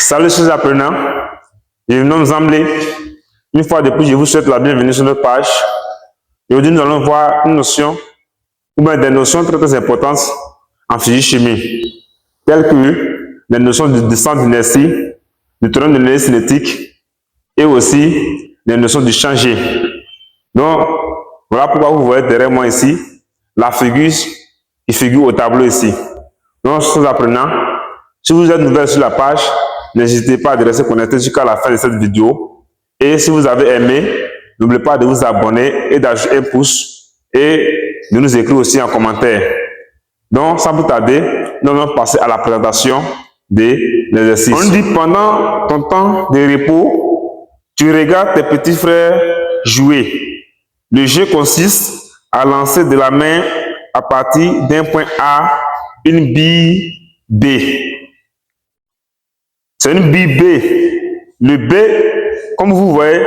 Salut chers apprenants, je me nomme Zamblé. Une fois de plus, je vous souhaite la bienvenue sur notre page. Aujourd'hui, nous allons voir une notion, ou bien des notions très importantes en physique-chimie, telles que les notions de centre d'inertie, du théorème de l'énergie cinétique et aussi les notions du champ G. Donc, voilà pourquoi vous voyez derrière moi ici la figure qui figure au tableau ici. Donc, chers apprenants, si vous êtes nouvel sur la page, n'hésitez pas à rester connecté jusqu'à la fin de cette vidéo. Et si vous avez aimé, n'oubliez pas de vous abonner et d'ajouter un pouce et de nous écrire aussi en commentaire. Donc, sans plus tarder, nous allons passer à la présentation de l'exercice. On dit pendant ton temps de repos, tu regardes tes petits frères jouer. Le jeu consiste à lancer de la main à partir d'un point A une bille B. C'est une bille B. Le B, comme vous voyez,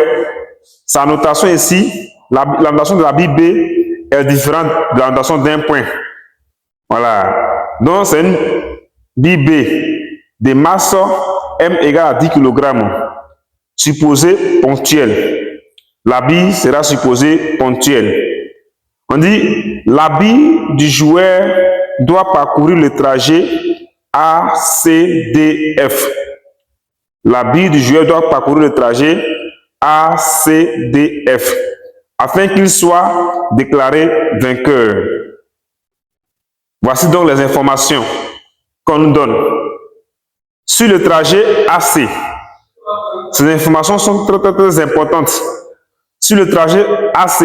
sa notation ici, la notation de la bille B est différente de la notation d'un point. Voilà. Donc, c'est une bille B de masse M égale à 10 kg, supposée ponctuelle. La bille sera supposée ponctuelle. On dit, la bille du joueur doit parcourir le trajet ACDF. La bille du joueur doit parcourir le trajet ACDF afin qu'il soit déclaré vainqueur. Voici donc les informations qu'on nous donne. Sur le trajet AC, ces informations sont très importantes. Sur le trajet AC,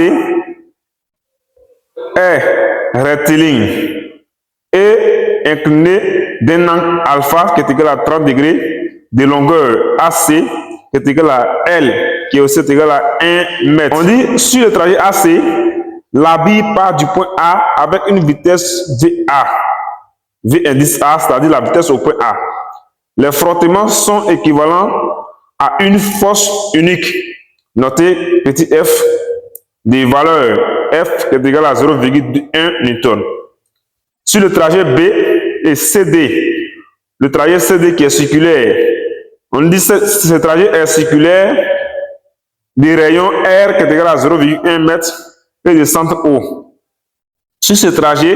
est rectiligne et incliné d'un angle alpha qui est égal à 30 degrés, de longueur AC qui est égal à L qui est aussi égal à 1 mètre. On dit sur le trajet AC, la bille part du point A avec une vitesse VA. V indice A, c'est-à-dire la vitesse au point A. Les frottements sont équivalents à une force unique. Notez petit f des valeurs F qui est égal à 0,1 Newton. Sur le trajet B et CD, le trajet CD qui est circulaire, on dit que ce trajet est circulaire du rayon R qui est égal à 0,1 m et du centre O. Sur ce trajet,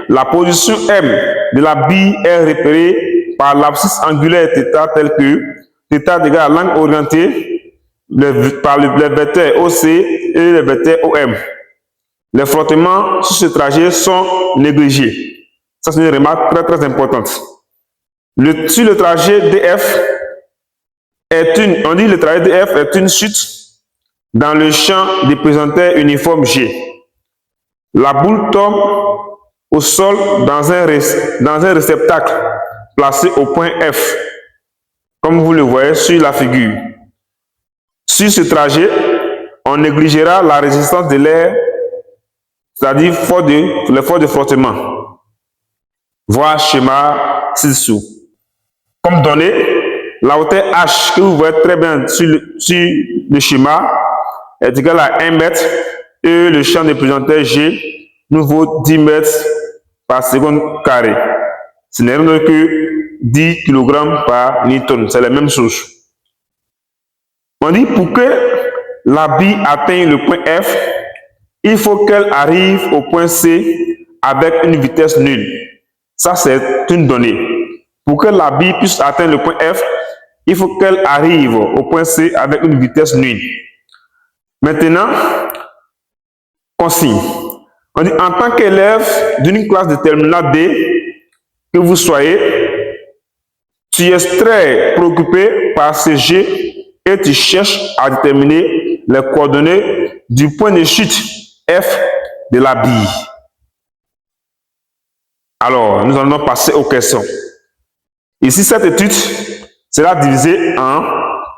la position M de la bille est repérée par l'abscisse angulaire θ tel que θ est égal à l'angle orienté par les vecteurs OC et les vecteurs OM. Les frottements sur ce trajet sont négligés. Ça, c'est une remarque très importante. Sur le trajet DF, on dit le trajet DF est une chute dans le champ des pesanteurs uniforme G. La boule tombe au sol dans un réceptacle placé au point F, comme vous le voyez sur la figure. Sur ce trajet, on négligera la résistance de l'air, c'est-à-dire l'effort de frottement. Voir schéma ci-dessous. Comme donné, la hauteur H que vous voyez très bien sur le schéma est égale à 1 mètre et le champ de pesanteur G nous vaut 10 mètres par seconde carré. Ce n'est rien que 10 kg par Newton. C'est la même chose. On dit pour que la bille atteigne le point F, il faut qu'elle arrive au point C avec une vitesse nulle. Ça, c'est une donnée. Pour que la bille puisse atteindre le point F, il faut qu'elle arrive au point C avec une vitesse nulle. Maintenant, consigne. On dit en tant qu'élève d'une classe de terminale D, que vous soyez, tu es très préoccupé par ce G et tu cherches à déterminer les coordonnées du point de chute F de la bille. Alors, nous allons passer aux questions. Ici, cette étude sera divisée en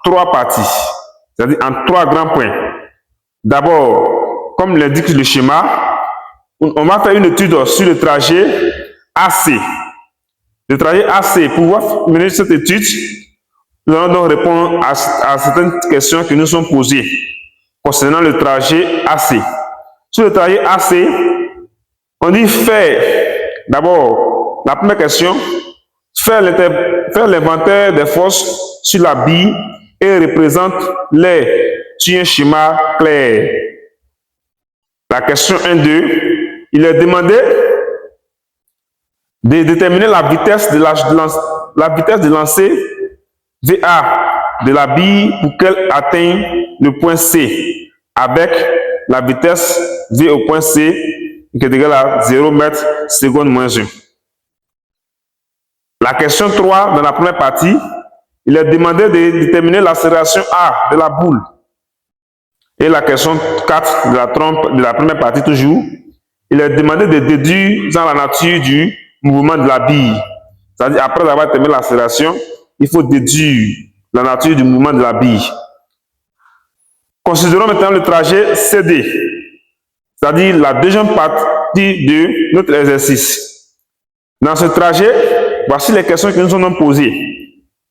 3 parties, c'est-à-dire en 3 grands points. D'abord, comme l'indique le schéma, on va faire une étude sur le trajet AC. Le trajet AC, pour pouvoir mener cette étude, nous allons donc répondre à certaines questions qui nous sont posées concernant le trajet AC. Sur le trajet AC, on dit faire, d'abord, la première question, Faire l'inventaire des forces sur la bille et représente-les sur un schéma clair. La question 1-2, il est demandé de déterminer la vitesse de lancer VA de la bille pour qu'elle atteigne le point C avec la vitesse V au point C qui est égale à 0 mètres seconde moins 1. La question 3, dans la première partie, il est demandé de déterminer l'accélération A de la boule. Et la question 4 de la trompe de la première partie toujours, il est demandé de déduire dans la nature du mouvement de la bille. C'est-à-dire, après avoir terminé l'accélération, il faut déduire la nature du mouvement de la bille. Considérons maintenant le trajet CD, c'est-à-dire la deuxième partie de notre exercice. Dans ce trajet, voici les questions qui nous sont posées.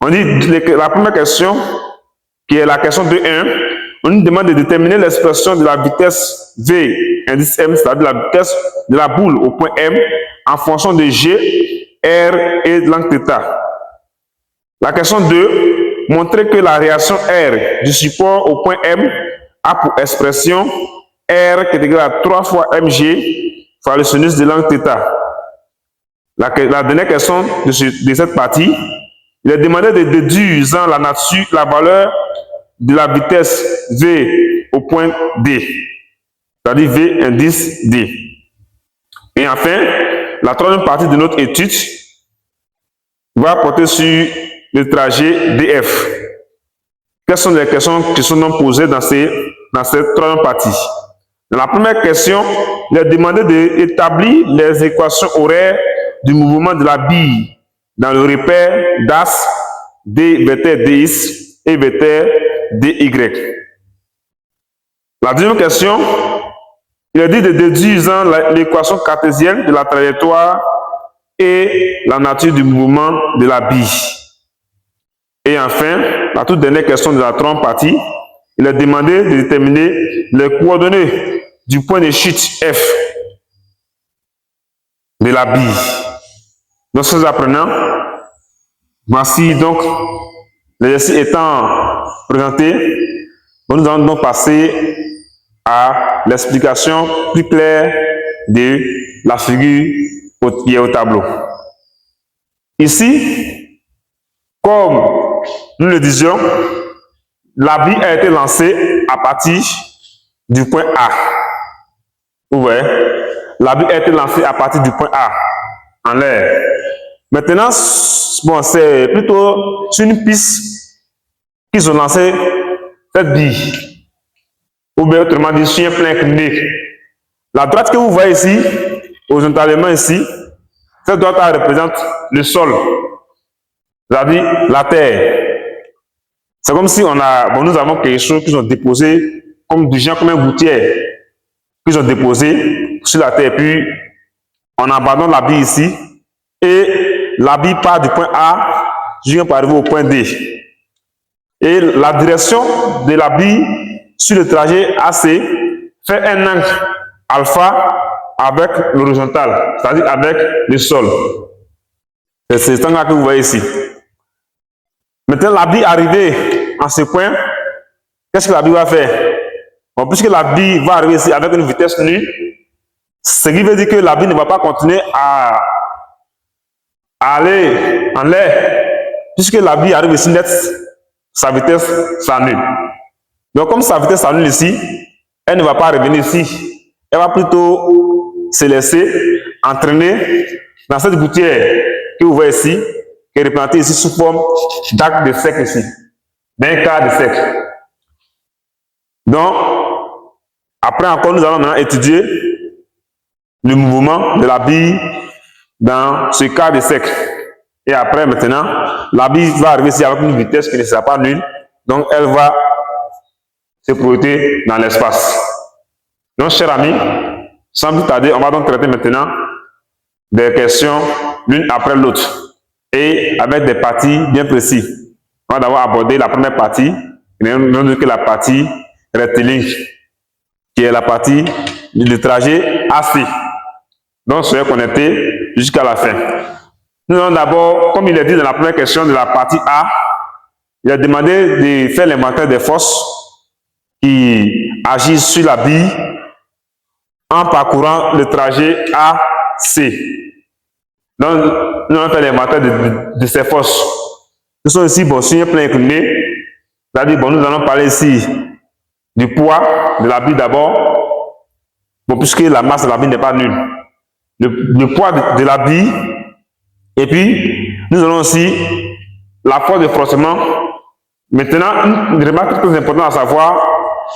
On dit la première question, qui est la question de 1, on nous demande de déterminer l'expression de la vitesse V, indice M, c'est-à-dire la vitesse de la boule au point M, en fonction de G, R et de l'angle θ. La question 2, montrer que la réaction R du support au point M a pour expression R qui est égal à 3 fois mg fois le sinus de l'angle θ. La dernière question de cette partie, il est demandé de déduire dans la nature la valeur de la vitesse V au point D, c'est-à-dire V indice D. Et enfin, la troisième partie de notre étude va porter sur le trajet DF. Quelles sont les questions qui sont posées dans cette troisième partie? Dans la première question, il est demandé d'établir les équations horaires du mouvement de la bille dans le repère d'as D vecteur dx et vecteur dy. La deuxième question, il est dit de déduire l'équation cartésienne de la trajectoire et la nature du mouvement de la bille. Et enfin, la toute dernière question de la troisième partie, il est demandé de déterminer les coordonnées du point de chute F de la bille. Donc, chers apprenants, voici donc l'exercice étant présenté. Nous allons donc passer à l'explication plus claire de la figure qui est au tableau. Ici, comme nous le disions, la bille a été lancée à partir du point A. Vous voyez, la bille a été lancée à partir du point A en l'air. Maintenant, bon, c'est plutôt sur une piste qu'ils ont lancé cette bille. Ou bien autrement dit, sur un plein incliné. La droite que vous voyez ici, horizontalement ici, cette droite représente le sol, c'est-à-dire la terre. C'est comme si nous avons quelque chose qu'ils ont déposé comme du genre, comme un gouttière, qu'ils ont déposé sur la terre. Puis, on abandonne la bille ici et la bille part du point A jusqu'à arriver au point D. Et la direction de la bille sur le trajet AC fait un angle alpha avec l'horizontale, c'est-à-dire avec le sol. C'est cet angle que vous voyez ici. Maintenant, la bille arrivée en ce point, qu'est-ce que la bille va faire? Bon, puisque la bille va arriver ici avec une vitesse nulle, ce qui veut dire que la bille ne va pas continuer à aller en l'air, puisque la bille arrive ici net, sa vitesse s'annule. Donc, comme sa vitesse s'annule ici, elle ne va pas revenir ici. Elle va plutôt se laisser entraîner dans cette gouttière que vous voyez ici, qui est représentée ici sous forme d'arc de cercle ici, d'un quart de cercle. Donc, après encore, nous allons maintenant étudier le mouvement de la bille dans ce quart de cercle. Et après, maintenant, la bille va arriver ici avec une vitesse qui ne sera pas nulle. Donc, elle va se projeter dans l'espace. Donc, chers amis, sans plus tarder, on va donc traiter maintenant des questions l'une après l'autre et avec des parties bien précises. On va d'abord aborder la première partie, qui est la partie rectiligne, qui est la partie du trajet AC. Donc, soyez connectés jusqu'à la fin. Nous allons d'abord, comme il est dit dans la première question de la partie A, il a demandé de faire l'inventaire des forces qui agissent sur la bille en parcourant le trajet AC. Donc, nous allons faire l'inventaire de ces forces. Nous sommes ici, bon, sur un plan incliné. C'est-à-dire, bon, nous allons parler ici du poids de la bille d'abord, bon, puisque la masse de la bille n'est pas nulle. Le poids de la bille, et puis nous allons aussi la force de frottement. Maintenant, une remarque très importante à savoir,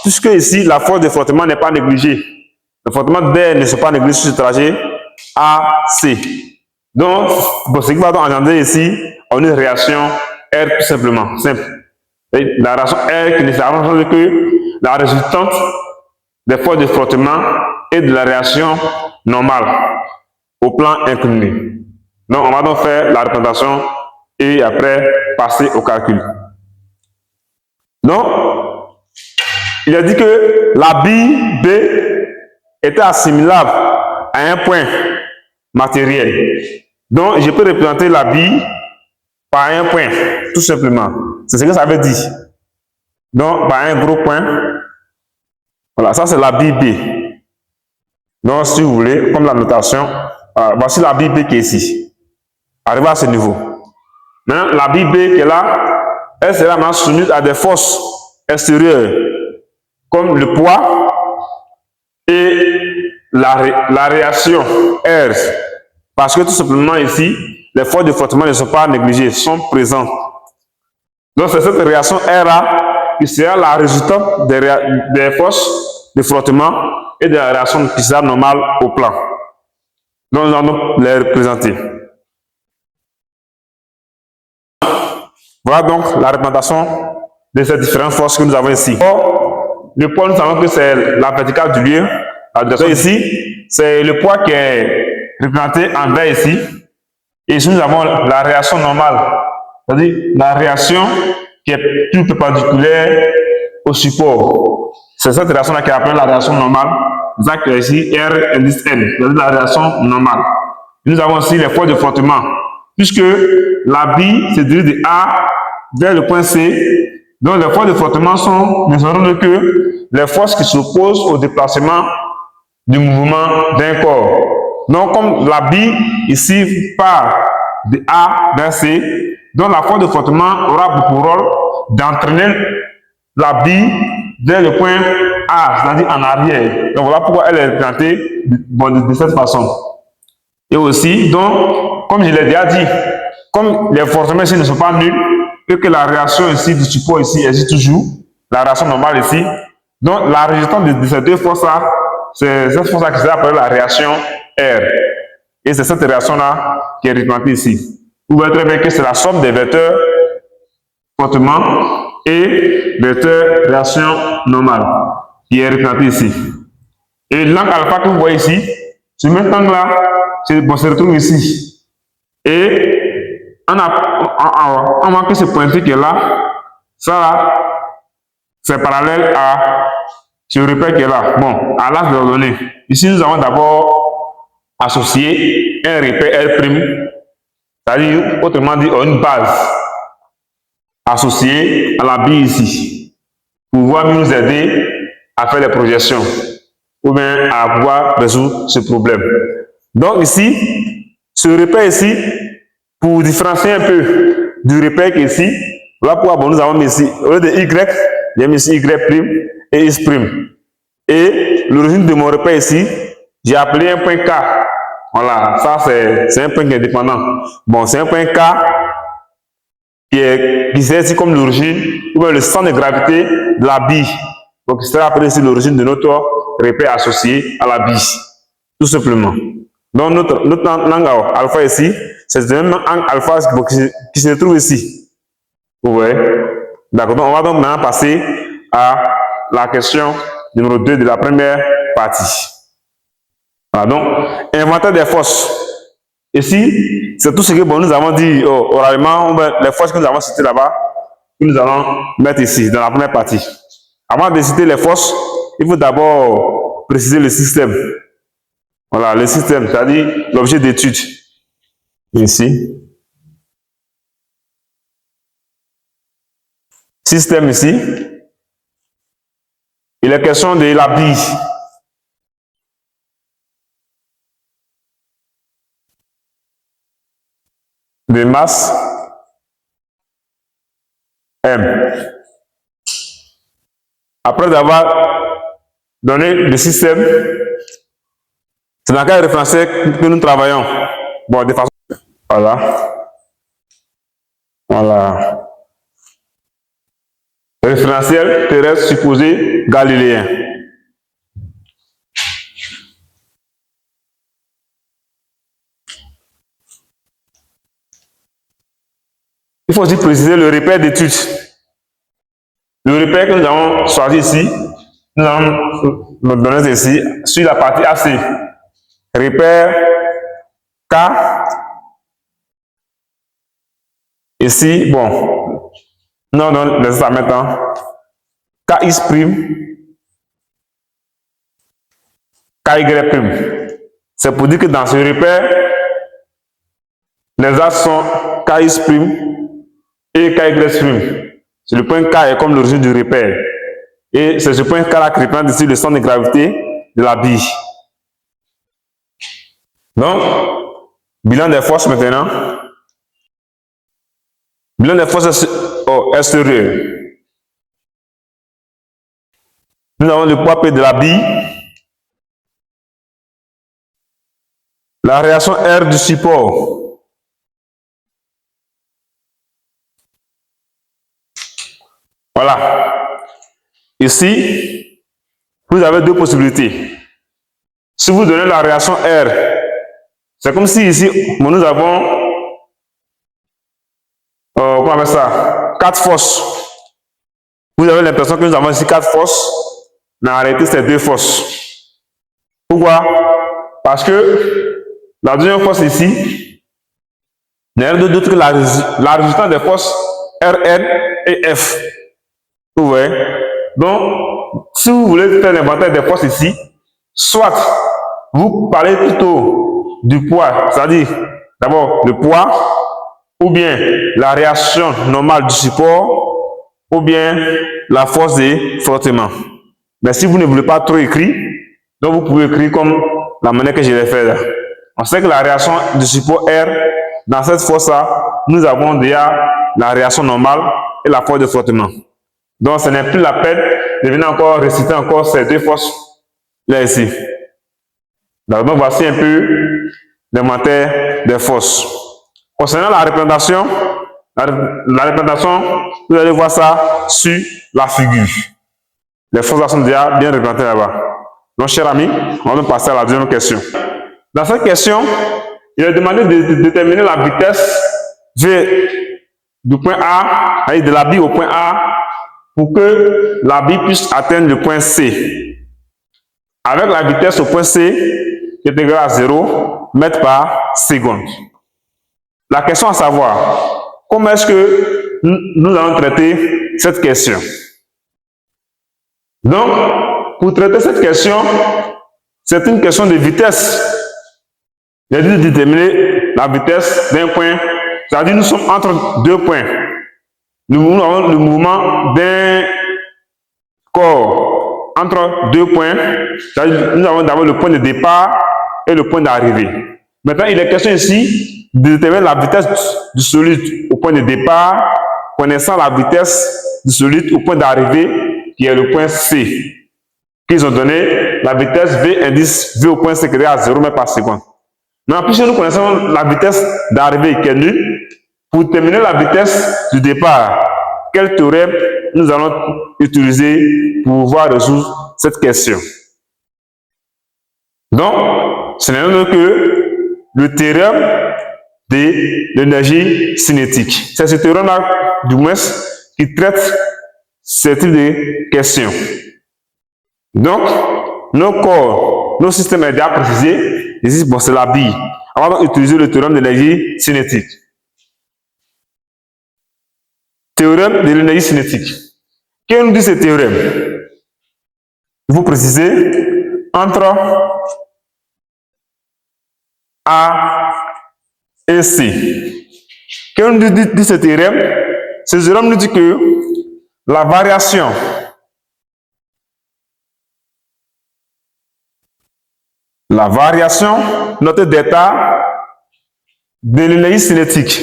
puisque ici la force de frottement n'est pas négligée. Le frottement d'air ne sera pas négligé sur ce trajet AC. Donc, bon, ce qui va donc engendrer ici une réaction R tout simplement, simple. Et la réaction R qui ne s'arrange que la résultante des forces de frottement et de la réaction normale au plan incliné. Donc, on va donc faire la représentation et après passer au calcul. Donc, il a dit que la bille B était assimilable à un point matériel. Donc, je peux représenter la bille par un point, tout simplement. C'est ce que ça veut dire. Donc, par un gros point. Voilà, ça c'est la bille B. Donc, si vous voulez, comme la notation, voici la bille B qui est ici. Arrivé à ce niveau. Maintenant, la bille B qui est là, elle sera maintenant soumise à des forces extérieures, comme le poids et la réaction R. Parce que tout simplement ici, les forces de frottement ne sont pas négligées, sont présentes. Donc c'est cette réaction R qui sera la résultante des forces de frottement et de la réaction qui sera normale au plan. Donc nous allons les représenter. Voilà donc la représentation de ces différentes forces que nous avons ici. Or, le poids, nous savons que c'est la verticale du lieu. Donc ici, c'est le poids qui est représenté en vert ici. Et ici, nous avons la réaction normale. C'est-à-dire la réaction qui est toute perpendiculaire au support. C'est cette réaction-là qui est appelée la réaction normale. C'est ça qui est ici R indice N. C'est-à-dire la réaction normale. Et nous avons aussi les forces de frottement. Puisque la bille se dirige de A vers le point C, donc les forces de frottement ne seront que les forces qui s'opposent au déplacement du mouvement d'un corps. Donc, comme la bille ici part de A vers C, donc la force de frottement aura pour rôle d'entraîner la bille vers le point A, c'est-à-dire en arrière. Donc voilà pourquoi elle est représentée de cette façon. Et aussi, donc, comme je l'ai déjà dit, comme les frottements ici ne sont pas nuls, et que la réaction ici du support ici existe toujours, la réaction normale ici, donc la résultante de ces deux forces-là, c'est cette force-là qui s'appelle la réaction R. Et c'est cette réaction-là qui est représentée ici. Vous voyez très bien que c'est la somme des vecteurs frottement et vecteurs réaction normale qui est représentée ici. Et l'angle alpha que vous voyez ici, ce même angle-là, se retrouve ici. Et on voit que ce pointu qui est là, ça, c'est parallèle à ce repère qui est là. Bon, à l'axe de l'ordonnée. Ici, nous avons d'abord associé un repère R', c'est-à-dire, autrement dit, une base associée à la bille ici, pour pouvoir nous aider à faire les projections, ou bien à pouvoir résoudre ce problème. Donc ici, ce repère ici, pour différencier un peu du repère qui est ici, voilà pourquoi bon, nous avons mis ici, au lieu de Y, j'ai mis ici Y' et X'. Et l'origine de mon repère ici, j'ai appelé un point K. Voilà, ça c'est un point qui est indépendant. Bon, c'est un point K qui est ici comme l'origine, ou bien le centre de gravité de la bille. Donc, il sera appelé ici l'origine de notre repère associé à la bille. Tout simplement. Donc, notre angle alpha ici, c'est le même angle alpha qui se trouve ici. Vous voyez? D'accord. Donc, on va donc maintenant passer à la question numéro 2 de la première partie. Voilà, donc, inventaire des forces. Ici, c'est tout ce que bon, nous avons dit oralement, les forces que nous avons citées là-bas, que nous allons mettre ici, dans la première partie. Avant de citer les forces, il faut d'abord préciser le système. Voilà, le système, c'est-à-dire l'objet d'étude. Ici. système ici. Il est question de la bille. De masse M. Après avoir donné le système, c'est dans quel référentiel que nous travaillons. Bon, de façon. Voilà. Voilà. Référentiel terrestre supposé galiléen. Il faut aussi préciser le repère d'étude. Le repère que nous avons choisi ici, nous allons nous donner ici sur la partie AC. Repère K. Ici, bon, nous allons laisser ça maintenant. KX prime, KY prime. C'est pour dire que dans ce repère, les axes sont KX prime et KY prime. C'est le point K est comme l'origine du repère. Et c'est ce point K là qui représente ici le centre de gravité de la bille. Donc, bilan des forces maintenant. Bilan des forces extérieures. Nous avons le poids P de la bille. La réaction R du support. Voilà. Ici, vous avez deux possibilités. Si vous donnez la réaction R, c'est comme si ici, nous avons, comment on appelle ça, 4 forces. Vous avez l'impression que nous avons ici 4 forces, mais en réalité, c'est 2 forces. Pourquoi? Parce que la deuxième force ici n'est rien d'autre que la résultante des forces Rn et F. Vous voyez? Donc, si vous voulez faire l'inventaire des forces ici, soit vous parlez plutôt du poids, c'est-à-dire d'abord le poids, ou bien la réaction normale du support, ou bien la force de frottement. Mais si vous ne voulez pas trop écrire, donc vous pouvez écrire comme la manière que je l'ai fait là. On sait que la réaction du support R, dans cette force-là, nous avons déjà la réaction normale et la force de frottement. Donc, ce n'est plus la peine de venir encore réciter encore ces deux forces là ici. Donc, voici un peu l'inventaire des forces. Concernant la représentation, vous allez voir ça sur la figure. Les forces sont déjà bien représentées là-bas. Donc, chers amis, on va passer à la deuxième question. Dans cette question, il est demandé de déterminer la vitesse V du point A, de la bille au point A, pour que la bille puisse atteindre le point C. Avec la vitesse au point C qui est égale à 0 mètres par seconde. La question à savoir, comment est-ce que nous allons traiter cette question? Donc, pour traiter cette question, c'est une question de vitesse. Il a dit de déterminer la vitesse d'un point, c'est-à-dire nous sommes entre deux points. Nous avons le mouvement d'un corps entre deux points, c'est-à-dire nous avons d'abord le point de départ et le point d'arrivée. Maintenant, il est question ici de déterminer la vitesse du solide au point de départ, connaissant la vitesse du solide au point d'arrivée, qui est le point C. Qu'ils ont donné la vitesse V indice V au point C qui est à 0 mètres par seconde. Mais puisque nous connaissons la vitesse d'arrivée qui est nulle, pour déterminer la vitesse du départ, quel théorème nous allons utiliser pour pouvoir résoudre cette question? Donc, ce n'est rien que le théorème de l'énergie cinétique. C'est ce théorème-là, du moins, qui traite ce type de questions. Donc, nos corps, nos systèmes sont déjà précisés. Ici, bon, c'est la bille. On va utiliser le théorème de l'énergie cinétique. Théorème de l'énergie cinétique. Qu'est-ce que nous dit ce théorème? Vous précisez entre A et C. Qu'est-ce que nous dit ce théorème? Ce théorème nous dit que La variation. La variation, notez d'état de l'énergie cinétique.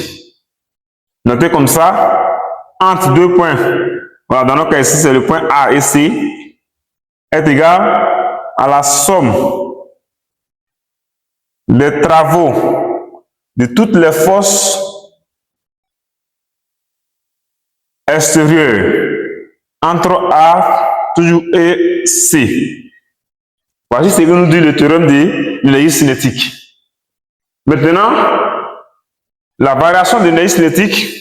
Notez comme ça, entre deux points. Voilà, dans notre cas ici, c'est le point A et C, est égal à la somme des travaux de toutes les forces extérieures entre A toujours et C. Voici ce que nous dit le théorème de l'énergie cinétique. Maintenant, la variation de l'énergie cinétique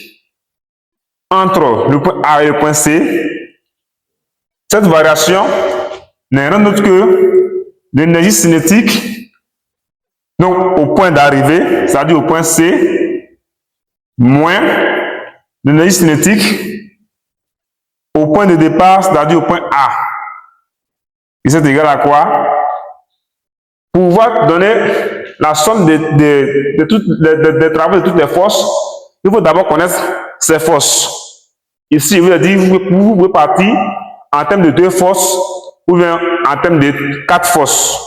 entre le point A et le point C, cette variation n'est rien d'autre que l'énergie cinétique, donc au point d'arrivée, c'est-à-dire au point C, moins l'énergie cinétique au point de départ, c'est-à-dire au point A. Et c'est égal à quoi? Pour pouvoir donner la somme des travaux de toutes les forces, il faut d'abord connaître ces forces. Ici, je vous ai dit, vous pouvez partir en termes de 2 forces ou bien en termes de 4 forces.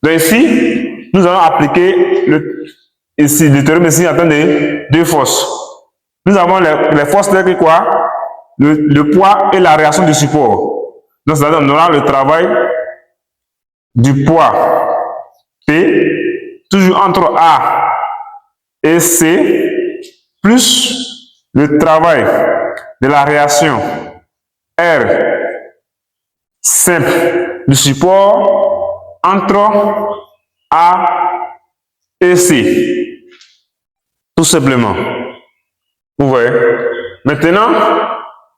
Donc ici, nous allons appliquer le théorème ici en termes de 2 forces. Nous avons les forces telles que quoi? Le poids et la réaction du support. Donc, c'est-à-dire on aura le travail du poids P, toujours entre A et C, plus le travail de la réaction R simple du support entre A et C. Tout simplement. Vous voyez? Maintenant,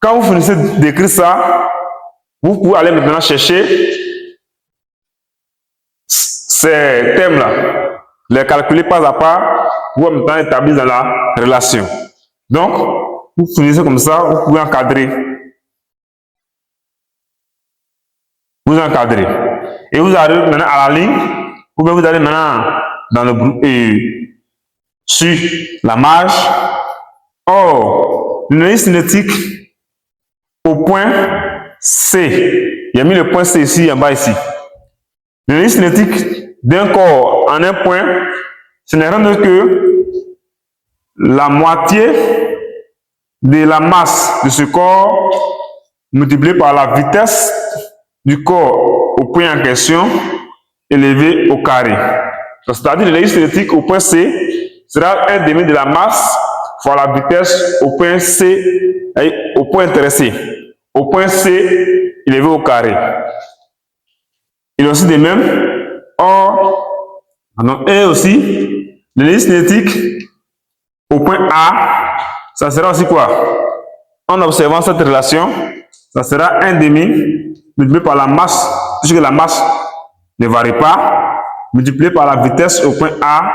quand vous finissez d'écrire ça, vous pouvez aller maintenant chercher ces thèmes-là, les calculer pas à pas, pour maintenant établir dans la relation. Donc, vous finissez comme ça, vous pouvez encadrer. Vous encadrez. Et vous arrivez maintenant à la ligne, ou bien vous allez maintenant dans le sur la marge. Or, l'énergie cinétique au point C, il y a mis le point C ici, en bas ici. L'énergie cinétique d'un corps en un point, ce n'est rien d'autre que la moitié de la masse de ce corps multiplié par la vitesse du corps au point en question élevé au carré. C'est-à-dire l'énergie cinétique au point C sera 1/2 de la masse fois la vitesse au point C, au point intéressé. Au point C élevé au carré. Il est aussi de même. Or, et aussi, l'énergie cinétique au point A, ça sera aussi quoi? En observant cette relation, ça sera 1/2 multiplié par la masse, puisque la masse ne varie pas, multiplié par la vitesse au point A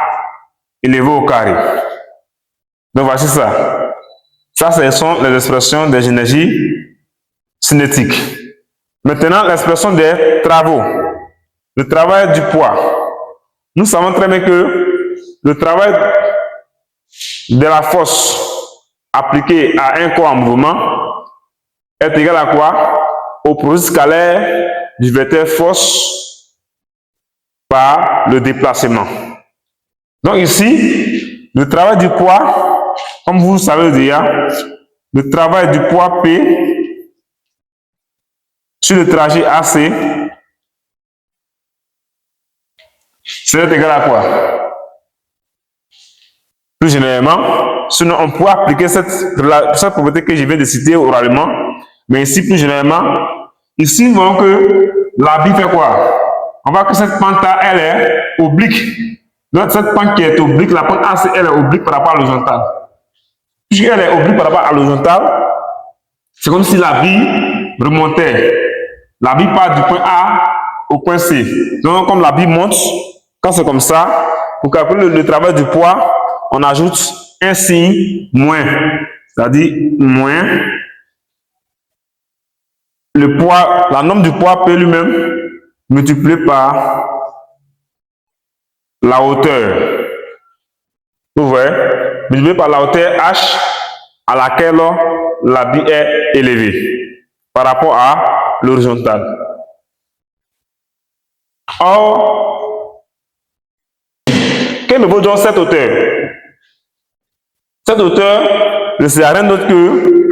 élevé au carré. Donc voici ça. Ça, ce sont les expressions des énergies cinétiques. Maintenant, l'expression des travaux. Le travail du poids. Nous savons très bien que le travail de la force appliquée à un corps en mouvement est égal à quoi? Au produit scalaire du vecteur force par le déplacement. Donc ici, le travail du poids, comme vous le savez déjà, le travail du poids P sur le trajet AC, c'est égal à quoi? Plus généralement, sinon on peut appliquer cette propriété que je viens de citer oralement, mais ici plus généralement, ici nous voyons que la bille fait quoi? On voit que cette pente-là, elle est oblique. Donc cette pente qui est oblique, la pente AC, elle est oblique par rapport à l'horizontale. Puisqu'elle est oblique par rapport à l'horizontale, c'est comme si la bille remontait. La bille part du point A au point C. Donc comme la bille monte, quand c'est comme ça, pour calculer le travail du poids, on ajoute un signe moins, c'est-à-dire moins le poids, la norme du poids P lui-même multiplié par la hauteur. Vous voyez, multiplié par la hauteur H à laquelle l'habit est élevé par rapport à l'horizontale. Or, que ne vaut donc cette hauteur? Cette hauteur ne sert à rien d'autre que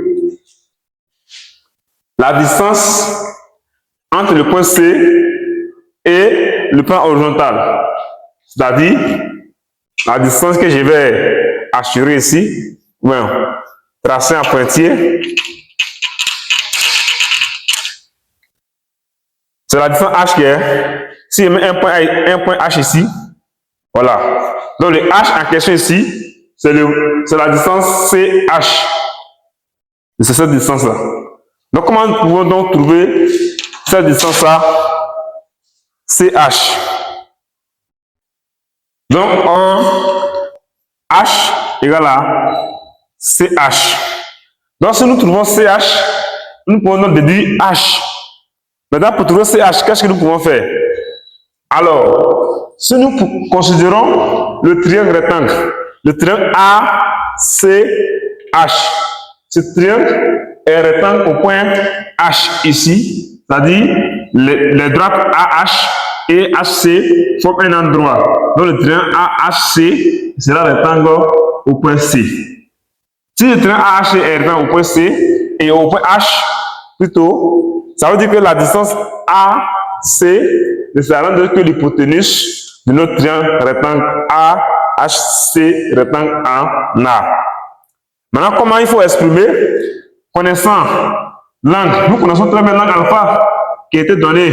la distance entre le point C et le point horizontal. C'est-à-dire la distance que je vais assurer ici, tracer en pointillé. C'est la distance H qui est. Si je mets un point H ici, voilà. Donc le H en question ici, c'est la distance CH. C'est cette distance-là. Donc comment nous pouvons donc trouver cette distance-là, CH? Donc H égale à CH. Donc si nous trouvons CH, nous pouvons donc déduire H. Maintenant, pour trouver CH, qu'est-ce que nous pouvons faire? Alors, si nous considérons le triangle rectangle, le triangle ACH, ce triangle est rectangle au point H ici, c'est-à-dire les droites AH et HC forment un endroit. Donc le triangle AHC sera rectangle au point C. Si le triangle AHC est rectangle au point C et au point H plutôt, ça veut dire que la distance AC ne sera rien que l'hypoténuse de notre triangle rectangle AHC rectangle en A. Maintenant, comment il faut exprimer? Connaissant l'angle, nous connaissons très bien l'angle alpha qui a été donné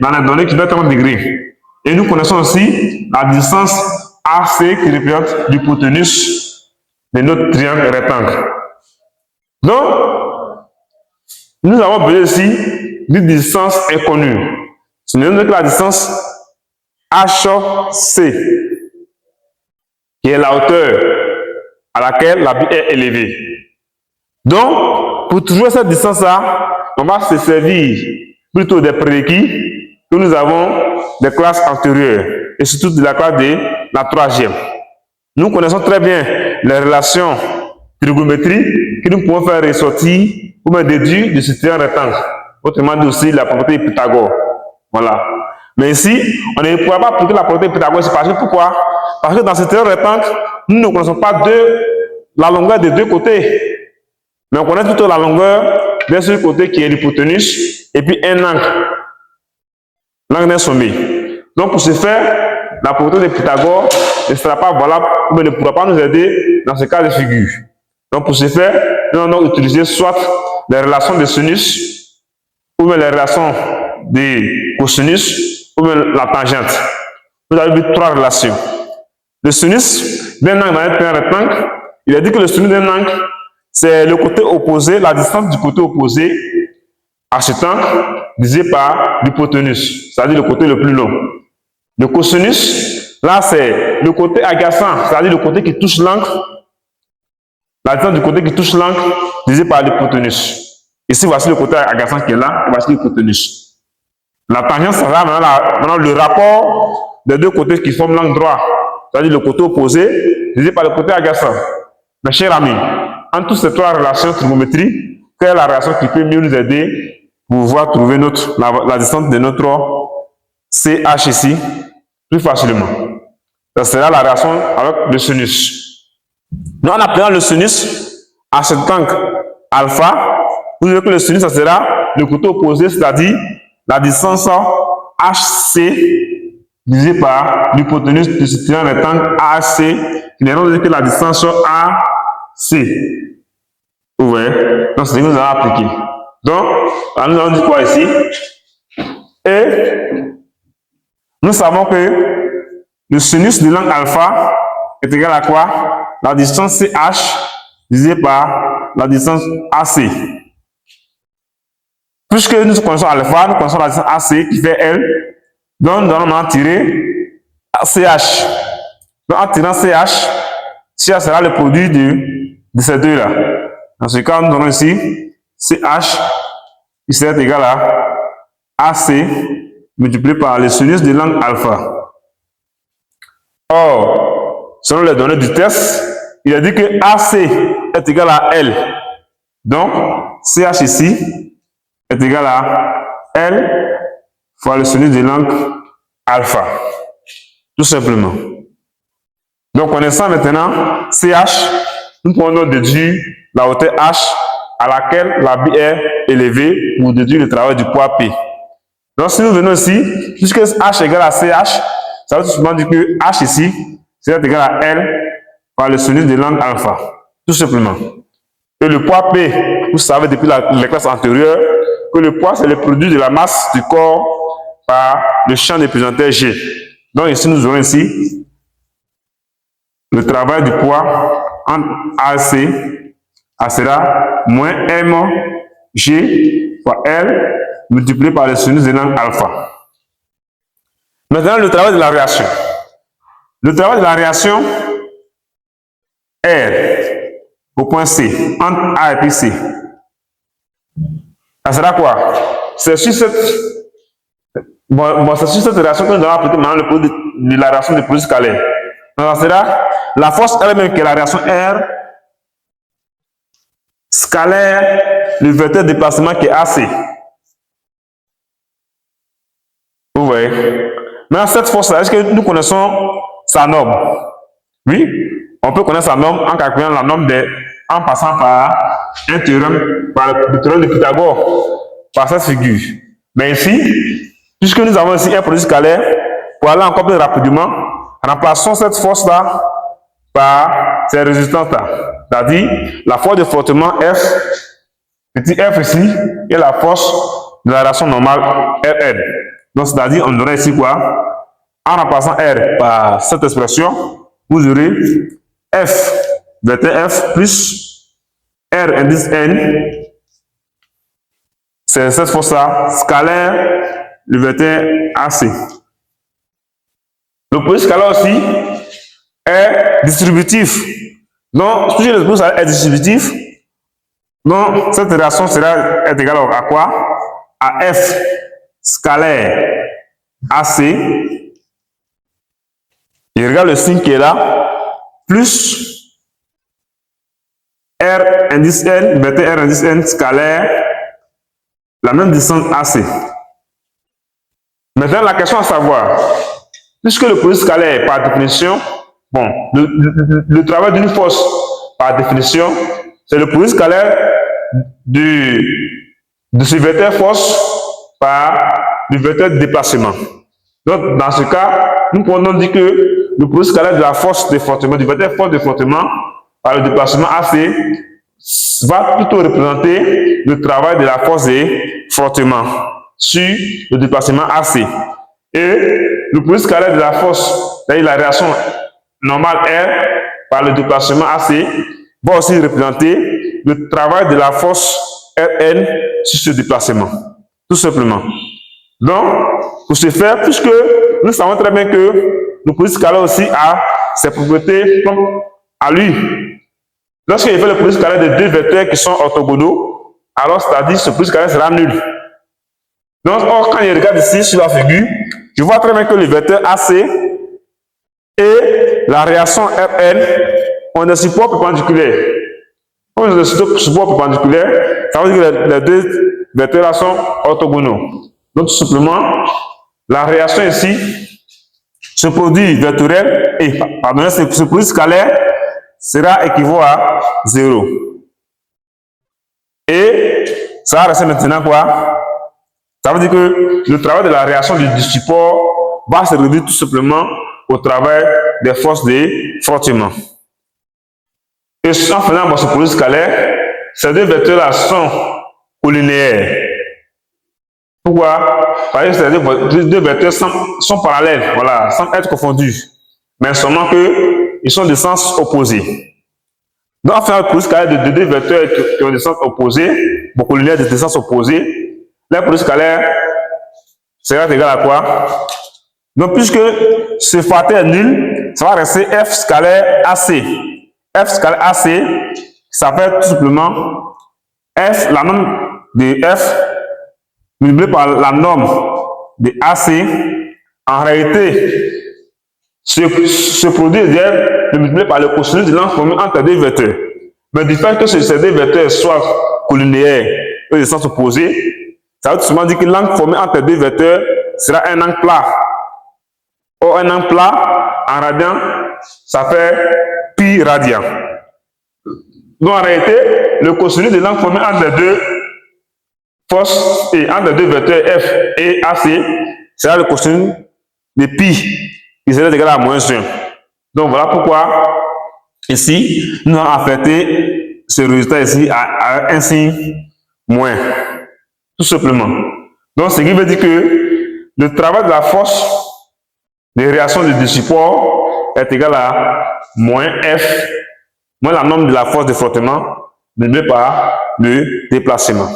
dans les données qui doit être 30 degrés. Et nous connaissons aussi la distance AC qui représente l'hypoténuse de notre triangle rectangle. Donc, nous avons besoin ici d'une distance inconnue. Ce n'est que la distance HC, qui est la hauteur à laquelle la bille est élevée. Donc, pour trouver cette distance-là, on va se servir plutôt des prérequis que nous avons des classes antérieures, et surtout de la classe de la 3e. Nous connaissons très bien les relations trigonométriques que nous pouvons faire ressortir ou même déduire de ce triangle rectangle. Autrement dit aussi la propriété de Pythagore. Voilà. Mais ici, on ne pourra pas appliquer la propriété de Pythagore. C'est parce que pourquoi? Parce que dans ce triangle rectangle, nous ne connaissons pas la longueur des deux côtés. Mais on connaît plutôt la longueur d'un seul côté qui est l'hypoténuse et puis un angle. L'angle d'un sommet. Donc pour ce faire, la propriété de Pythagore ne sera pas valable ou ne pourra pas nous aider dans ce cas de figure. Donc pour ce faire, nous allons utiliser soit les relations de sinus ou même les relations de cosinus ou même la tangente. Vous avez vu 3 relations. Le sinus d'un angle dans un triangle rectangle, il a dit que le sinus d'un angle, c'est le côté opposé, la distance du côté opposé à cet angle divisé par l'hypoténuse, c'est-à-dire le côté le plus long. Le cosinus, là c'est le côté adjacent, c'est-à-dire le côté qui touche l'angle, la distance du côté qui touche l'angle divisé par l'hypoténuse. Ici, voici le côté adjacent qui est là, voici l'hypoténuse. La tangente, ça va maintenant le rapport des deux côtés qui forment l'angle droit, c'est-à-dire le côté opposé divisé par le côté adjacent. Mes chers amis, entre ces 3 relations trigonométriques, quelle est la relation qui peut mieux nous aider pour pouvoir trouver la distance de notre CH ici plus facilement? Ça sera la relation avec le sinus. Nous, en appelant le sinus à cet angle alpha, vous verrez que le sinus, ça sera le côté opposé, c'est-à-dire la distance HC divisé par l'hypoténuse de ce triangle rectangle AC, qui n'est rien que la distance AC. Vous voyez? Donc, c'est ce que nous allons appliquer. Donc, nous allons dire quoi ici? Et nous savons que le sinus de l'angle alpha est égal à quoi? La distance CH divisé par la distance AC. Puisque nous connaissons alpha, nous connaissons la distance AC qui fait L, donc nous allons en tirer CH. Donc en tirant CH, CH sera le produit de ces deux-là. Dans ce cas, nous donnons ici CH qui sera égal à AC multiplié par le sinus de l'angle alpha. Or, selon les données du test, il a dit que AC est égal à L. Donc, CH ici est égal à L fois le sinus de l'angle alpha. Tout simplement. Donc, connaissant maintenant CH, nous pouvons déduire la hauteur H à laquelle la bille est élevée pour déduire le travail du poids P. Donc, si nous venons ici, puisque H est égal à CH, ça veut tout simplement dire que H ici, c'est égal à L par le sinus de l'angle alpha. Tout simplement. Et le poids P, vous savez depuis les classes antérieures, que le poids, c'est le produit de la masse du corps par le champ de pesanteur G. Donc, ici, nous aurons ici le travail du poids en AC, sera moins mg fois L multiplié par le sinus de l'angle alpha. Maintenant, le travail de la réaction. Le travail de la réaction R au point C, entre A et puis C. Ça sera quoi? C'est sur cette réaction que nous allons appliquer maintenant le produit de la réaction de produit scalaire. Donc, ça sera la force elle-même qui est la réaction R scalaire, le vecteur de déplacement qui est AC. Vous voyez? Maintenant, cette force-là, est-ce que nous connaissons sa norme? Oui, on peut connaître sa norme en calculant la norme en passant par un théorème, par le théorème de Pythagore, par cette figure. Mais ici, puisque nous avons ici un produit scalaire, pour aller encore plus rapidement, remplaçons cette force-là par ces résistances-là. C'est-à-dire la force de frottement F, petit f ici, et la force de la réaction normale Rn. Donc, c'est-à-dire, on aurait ici quoi? En remplaçant R par cette expression, vous aurez F, vecteur F plus R indice N, c'est cette force-là, scalaire, le vecteur AC. Le produit scalaire aussi est distributif. Donc, si le produit scalaire est distributif, donc cette réaction est égale à quoi? À F scalaire AC. Et regarde le signe qui est là, plus R indice N, vecteur R indice N scalaire, la même distance AC. Maintenant, la question à savoir, puisque le produit scalaire, par définition, bon, le travail d'une force, par définition, c'est le produit scalaire de ce vecteur force par le vecteur de déplacement. Donc, dans ce cas, nous pouvons dire que le produit scalaire de la force de frottement, du vecteur force de frottement par le déplacement AC, va plutôt représenter le travail de la force de frottement sur le déplacement AC. Et le produit scalaire de la force, c'est-à-dire la réaction normale R par le déplacement AC, va aussi représenter le travail de la force Rn sur ce déplacement. Tout simplement. Donc, pour ce faire, puisque nous savons très bien que le produit scalaire aussi a ses propriétés propres à lui. Lorsqu'il fait le produit scalaire de deux vecteurs qui sont orthogonaux, alors c'est-à-dire ce produit scalaire sera nul. Donc, quand je regarde ici sur la figure, je vois très bien que le vecteur AC et la réaction Rn ont des supports perpendiculaires. Comme des supports perpendiculaires, ça veut dire que les deux vecteurs là sont orthogonaux. Donc, tout simplement, la réaction ici, ce produit vectoriel, ce produit scalaire sera équivaut à 0. Et ça va rester maintenant quoi? Ça veut dire que le travail de la réaction du support va se réduire tout simplement au travail des forces de frottement. Et en faisant ce produit scalaire, ces deux vecteurs-là sont collinéaires. Pourquoi? Parce que ces deux vecteurs sont parallèles, voilà, sans être confondus, mais seulement qu'ils sont de sens opposés. Donc, en faisant le produit scalaire de deux vecteurs qui ont des sens opposés, bon, collinéaires de sens opposés, le produit scalaire sera égal à quoi? Donc, puisque ce facteur est nul, ça va rester F scalaire AC. F scalaire AC, ça fait tout simplement F, la norme de F, multiplié par la norme de AC. En réalité, ce produit est multiplié par le cosinus de l'angle formé entre deux vecteurs. Mais du fait que ces deux vecteurs soient collinéaire, eux, des sens opposés, ça veut tout simplement dire que l'angle formé entre les deux vecteurs sera un angle plat. Or, un angle plat, en radian, ça fait pi radian. Donc, en réalité, le cosinus de l'angle formé entre les deux forces et entre les deux vecteurs F et AC sera le cosinus de pi, qui sera égal à moins 1. Donc, voilà pourquoi, ici, nous avons affecté ce résultat ici à un signe moins. Tout simplement. Donc, ce qui veut dire que le travail de la force de réaction du support est égal à moins F, moins la norme de la force de frottement, multiplié par le déplacement.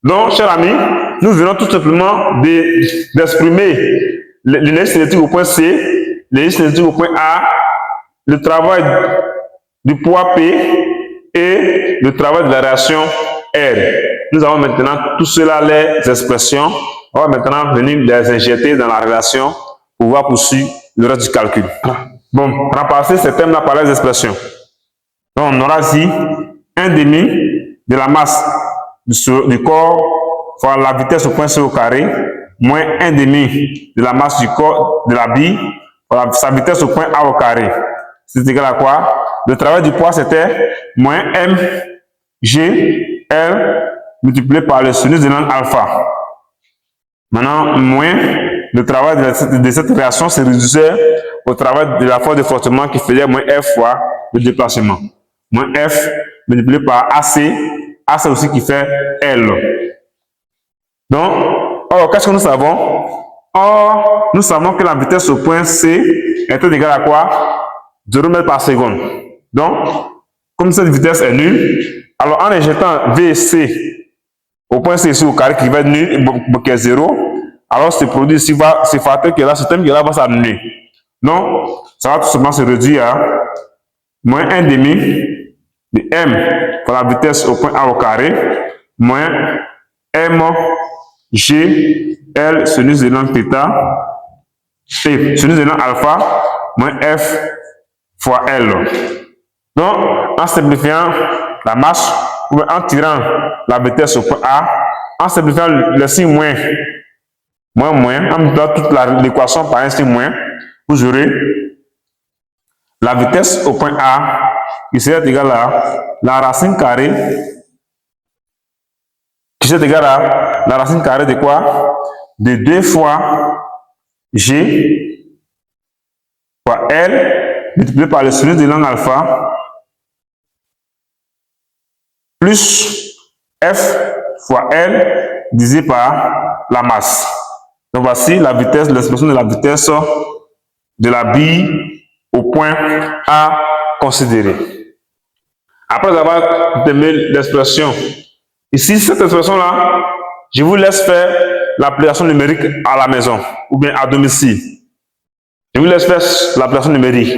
Donc, chers amis, nous venons tout simplement d'exprimer l'énergie cinétique au point C, l'énergie cinétique au point A, le travail du poids P et le travail de la réaction R. Nous avons maintenant tout cela, les expressions. On va maintenant venir les injecter dans la relation pour pouvoir poursuivre le reste du calcul. Bon, remplacer ces termes-là par les expressions. Donc, on aura ici 1/2 de la masse du corps fois la vitesse au point C au carré, moins 1/2 de la masse du corps de la bille fois sa vitesse au point A au carré. C'est égal à quoi? Le travail du poids, c'était moins mg L multiplié par le sinus de l'angle alpha. Maintenant, moins le travail de cette réaction se réduisait au travail de la force de frottement qui faisait moins F fois le déplacement. Moins F multiplié par AC, AC aussi qui fait L. Donc, or, qu'est-ce que nous savons? Or, nous savons que la vitesse au point C est égale à quoi? 0 mètres par seconde. Donc, comme cette vitesse est nulle, alors en injectant VC au point C ici au carré qui va être nul, qui est 0, alors ce produit ici va, ce facteur qui est là, ce terme qui est là va s'annuler. Donc, ça va tout simplement se réduire à moins 1/2 de m pour la vitesse au point A au carré, moins mg L sinus de l'angle θ, et sinus de l'angle alpha, moins F fois L. Donc, en simplifiant la masse, ou en tirant la vitesse au point A, en simplifiant le signe moins, en multipliant toute l'équation par un signe moins, vous aurez la vitesse au point A qui serait égale à la racine carrée, de quoi? De 2 fois G fois L multiplié par le sinus de l'angle alpha plus F fois L divisé par la masse. Donc voici la vitesse, l'expression de la vitesse de la bille au point A considéré. Après avoir terminé l'expression, ici cette expression-là, je vous laisse faire l'application numérique à la maison ou bien à domicile. Je vous laisse faire l'application numérique.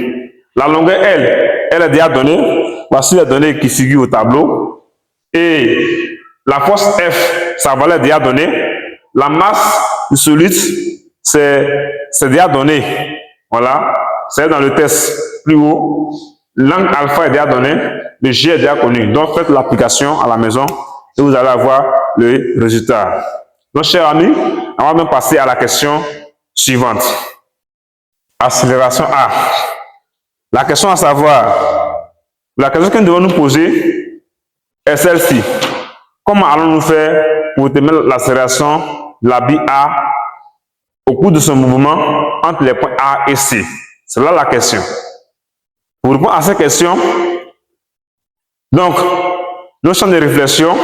La longueur L, elle est déjà donnée. Voici les données qui figurent au tableau. Et la force F, sa valeur est déjà donnée. La masse du solide, c'est déjà donné. Voilà. C'est dans le test plus haut. L'angle alpha est déjà donné. Le G est déjà connu. Donc, faites l'application à la maison et vous allez avoir le résultat. Donc, chers amis, on va même passer à la question suivante. Accélération A. La question à savoir, la question que nous devons nous poser est celle-ci. Comment allons-nous faire pour déterminer l'accélération de la bille A au cours de son mouvement entre les points A et C? C'est là la question. Pour répondre à cette question, donc, nos champs de réflexion,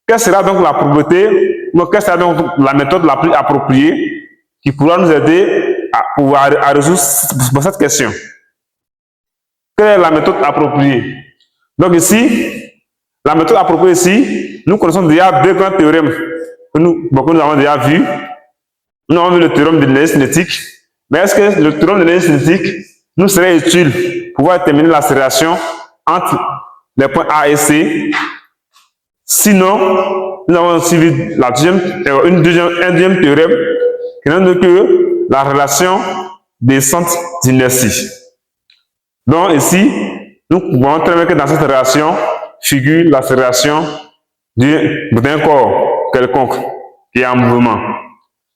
quelle sera donc la propriété, ou quelle sera donc la méthode la plus appropriée qui pourra nous aider à résoudre cette question? Quelle est la méthode appropriée? Donc ici, la méthode appropriée ici, nous connaissons déjà deux grands théorèmes que nous avons déjà vus. Nous avons vu le théorème de l'énergie cinétique. Mais est-ce que le théorème de l'énergie cinétique nous serait utile pour pouvoir déterminer l'accélération entre les points A et C? Sinon, nous avons aussi vu un deuxième théorème qui nous dit que la relation des centres d'inertie. Donc ici, nous voyons très bien que dans cette relation figure l'accélération d'un corps quelconque qui est en mouvement.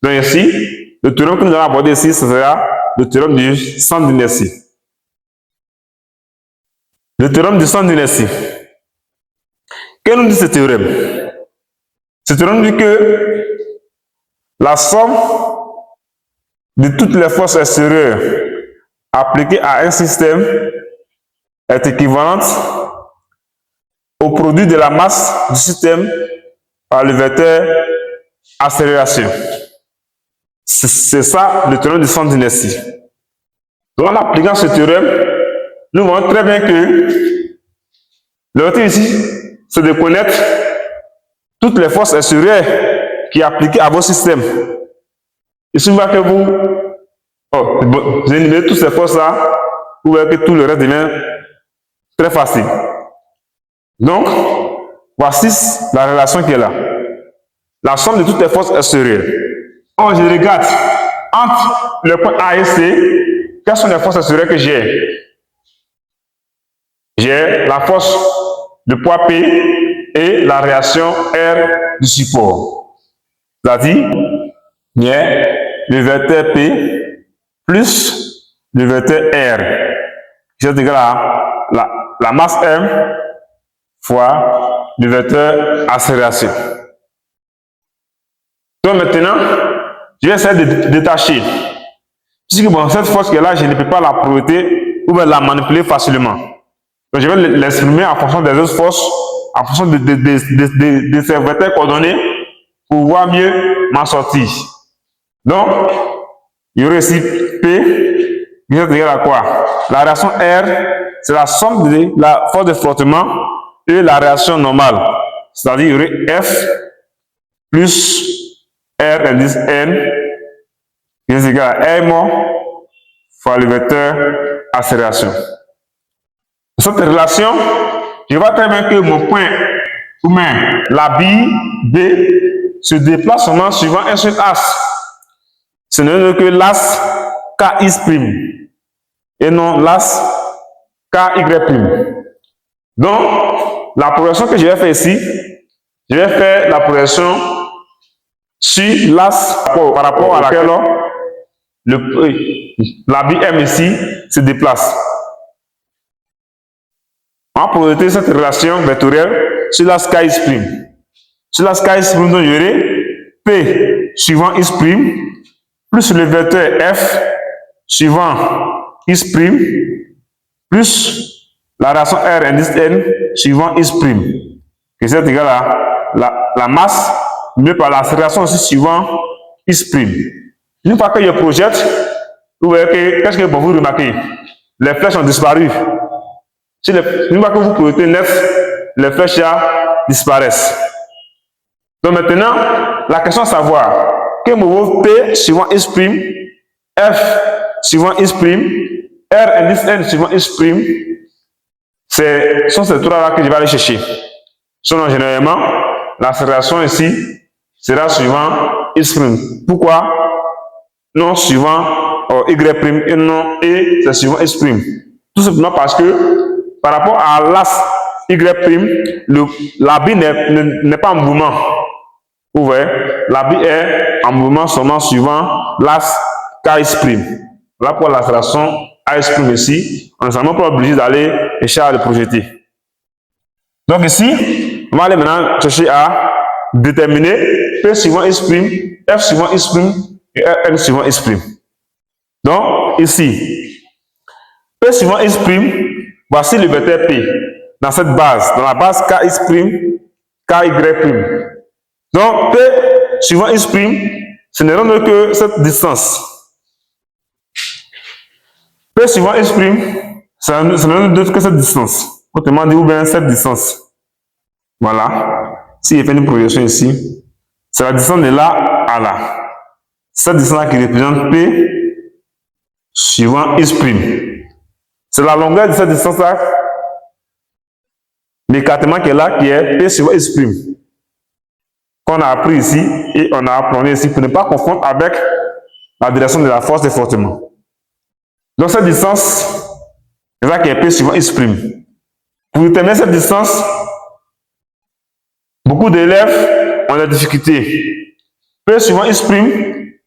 Donc ici, le théorème que nous allons aborder ici, ce sera le théorème du centre d'inertie. Le théorème du centre d'inertie. Qu'est-ce que nous dit ce théorème? Ce théorème dit que la somme de toutes les forces extérieures appliquées à un système est équivalente au produit de la masse du système par le vecteur accélération. C'est ça le théorème du centre d'inertie. Donc en appliquant ce théorème, nous voyons très bien que l'objectif ici, c'est de connaître toutes les forces extérieures qui sont appliquées à vos systèmes. Ici, vous voyez que vous éliminez toutes ces forces-là, vous voyez que tout le reste devient très facile. Donc, voici la relation qui est là. La somme de toutes les forces extérieures. Oh, je regarde entre le point A et C, quelles sont les forces extérieures que j'ai? J'ai la force de poids P et la réaction R du support. C'est-à-dire, il y a le vecteur P plus le vecteur R, qui est égal à la masse M fois le vecteur accélération. Donc maintenant, je vais essayer de détacher. Puisque bon, cette force qui est là, je ne peux pas la projeter ou la manipuler facilement. Donc je vais l'exprimer en fonction des autres forces, en fonction de ces vecteurs coordonnés pour voir mieux m'en sortir. Donc, il y aurait ici P, qui est égal à quoi? La réaction R, c'est la somme de la force de frottement et la réaction normale. C'est-à-dire, il y aurait F plus R indice N, qui est égal à R mort fois le vecteur accélération. Cette relation, je vois très bien que mon point, ou même la bille B, se déplace seulement suivant un seul axe. Ce n'est que l'axe KX' et non l'axe KY'. Donc, la progression que je vais faire ici, je vais faire la progression sur l'axe par rapport à laquelle la bille M ici se déplace. On va projeter cette relation vectorielle sur l'axe KX'. Sur l'axe KX', donc il y aurait P suivant X' plus le vecteur F suivant X' plus la relation R indice N suivant X', qui est égal à la masse multipliée par l'accélération aussi suivant X'. Une fois que je projette, vous voyez que, qu'est-ce que vous remarquez? Les flèches ont disparu. Une fois que vous projetez 9, les flèches disparaissent. Donc maintenant, la question est de savoir que mon P suivant X', F suivant X', R indice N suivant X', sont ces trois-là que je vais aller chercher. Sinon, généralement, l'accélération ici sera suivant X'. Pourquoi? Non suivant Y' et non et c'est suivant X'. Tout simplement parce que par rapport à l'axe Y', la bille n'est pas en mouvement. Vous voyez, la bille est en mouvement seulement suivant l'axe KX'. Là, pour l'accélération AX' ici, on n'est pas obligé d'aller chercher à le projeter. Donc ici, on va aller maintenant chercher à déterminer P suivant X', F suivant X' et N suivant X'. Donc ici, P suivant X', voici le vecteur P dans cette base, dans la base KX', KY'. Donc P suivant X', ce n'est rien que cette distance. P suivant X', ce n'est rien que cette distance. Autrement dit, ou bien cette distance. Voilà. Si je fais une projection ici, c'est la distance de là à là. Cette distance-là qui représente P suivant X'. C'est la longueur de cette distance-là, l'écartement qui est là, qui est P suivant X', qu'on a appris ici et on a appris ici pour ne pas confondre avec la direction de la force de frottement. Donc cette distance, c'est ça qui est P suivant X'. Pour déterminer cette distance beaucoup d'élèves ont des difficultés. P suivant X',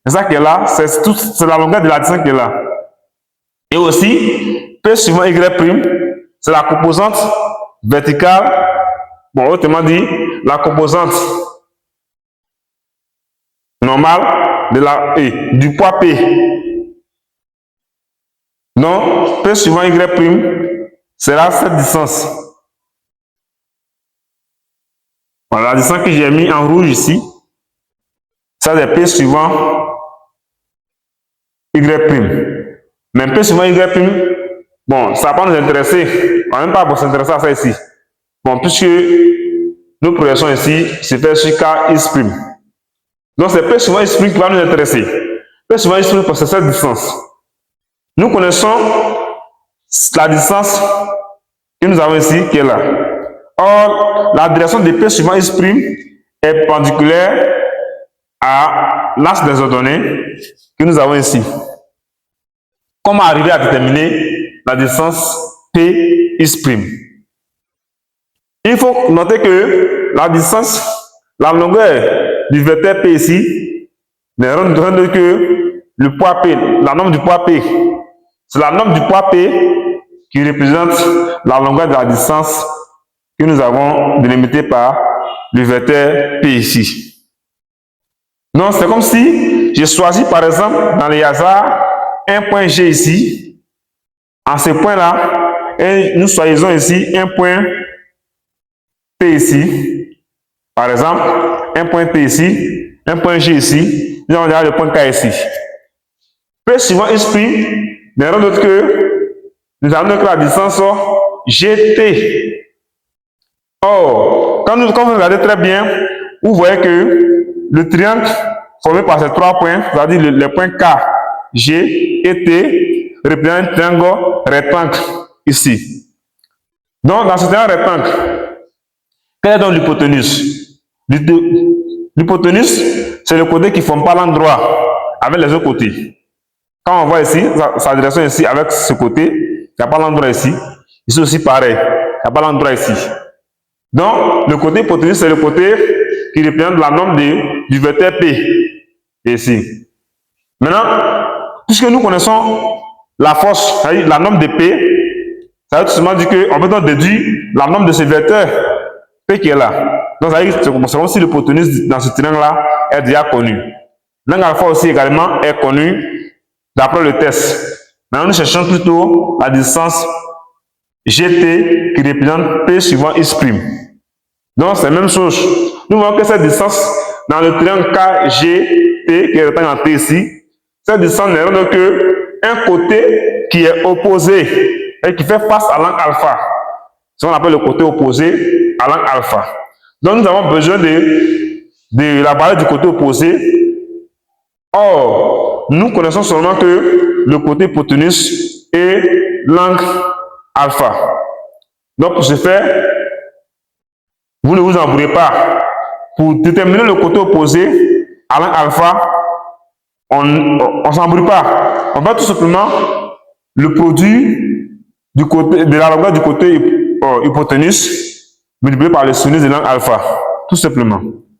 c'est ça qui est là, c'est la longueur de la distance qui est là. Et aussi, P suivant Y', c'est la composante verticale, bon, autrement dit, la composante normale de la E, du poids P. Donc, P suivant Y' sera cette distance. Voilà, la distance que j'ai mis en rouge ici, ça c'est P suivant Y'. Mais P suivant Y', bon, ça va pas nous intéresser. On va même pas s'intéresser à ça ici. Bon, puisque nous progressons ici, c'est fait sur KX'. Donc, c'est P suivant X' qui va nous intéresser. P suivant X', c'est cette distance. Nous connaissons la distance que nous avons ici, qui est là. Or, la direction de P suivant X' est perpendiculaire à l'axe des ordonnées que nous avons ici. Comment arriver à déterminer la distance PX'? Il faut noter que la distance, la longueur du vecteur P ici n'est rien d'autre que le poids P, la norme du poids P. C'est la norme du poids P qui représente la longueur de la distance que nous avons délimitée par le vecteur P ici. Donc, c'est comme si j'ai choisi par exemple dans les hasards un point G ici. En ce point-là, et nous choisissons ici un point P ici. Par exemple, un point P ici, un point G ici. Nous avons déjà le point K ici. P suivant X' n'est rien d'autre que nous avons donc la distance GT. Or, quand vous regardez très bien, vous voyez que le triangle formé par ces trois points, c'est-à-dire les points K, G et T, représente un triangle rectangle ici. Donc, dans ce triangle rectangle, quelle est donc l'hypoténuse? L'hypoténuse, c'est le côté qui ne forme pas l'endroit avec les autres côtés. Quand on voit ici, sa direction ici avec ce côté, il n'y a pas l'endroit ici. Ici aussi pareil, il n'y a pas l'endroit ici. Donc, le côté hypoténuse, c'est le côté qui représente la norme du vecteur P. Ici. Maintenant, puisque nous connaissons la force, c'est-à-dire la norme de P, ça veut tout simplement dire qu'on peut donc déduire la norme de ce vecteur P qui est là. Donc, ça veut dire que c'est comme si l'hypoténuse dans ce triangle-là est déjà connu. L'angle alpha aussi également est connu d'après le test. Maintenant, nous cherchons plutôt la distance GT qui représente P suivant X'. Donc, c'est la même chose. Nous voyons que cette distance dans le triangle KGT qui est rectangle en T ici, cette distance n'est rien que un côté qui est opposé et qui fait face à l'angle alpha. C'est ce qu'on appelle le côté opposé à l'angle alpha. Donc, nous avons besoin de la valeur du côté opposé. Or, nous connaissons seulement que le côté hypoténuse est l'angle alpha. Donc, pour ce faire, vous ne vous embrouillez pas. Pour déterminer le côté opposé à l'angle alpha, on ne s'embrouille pas. On va tout simplement le produit du côté, de la longueur du côté hypoténuse multiplié par le sinus de l'angle alpha. Tout simplement.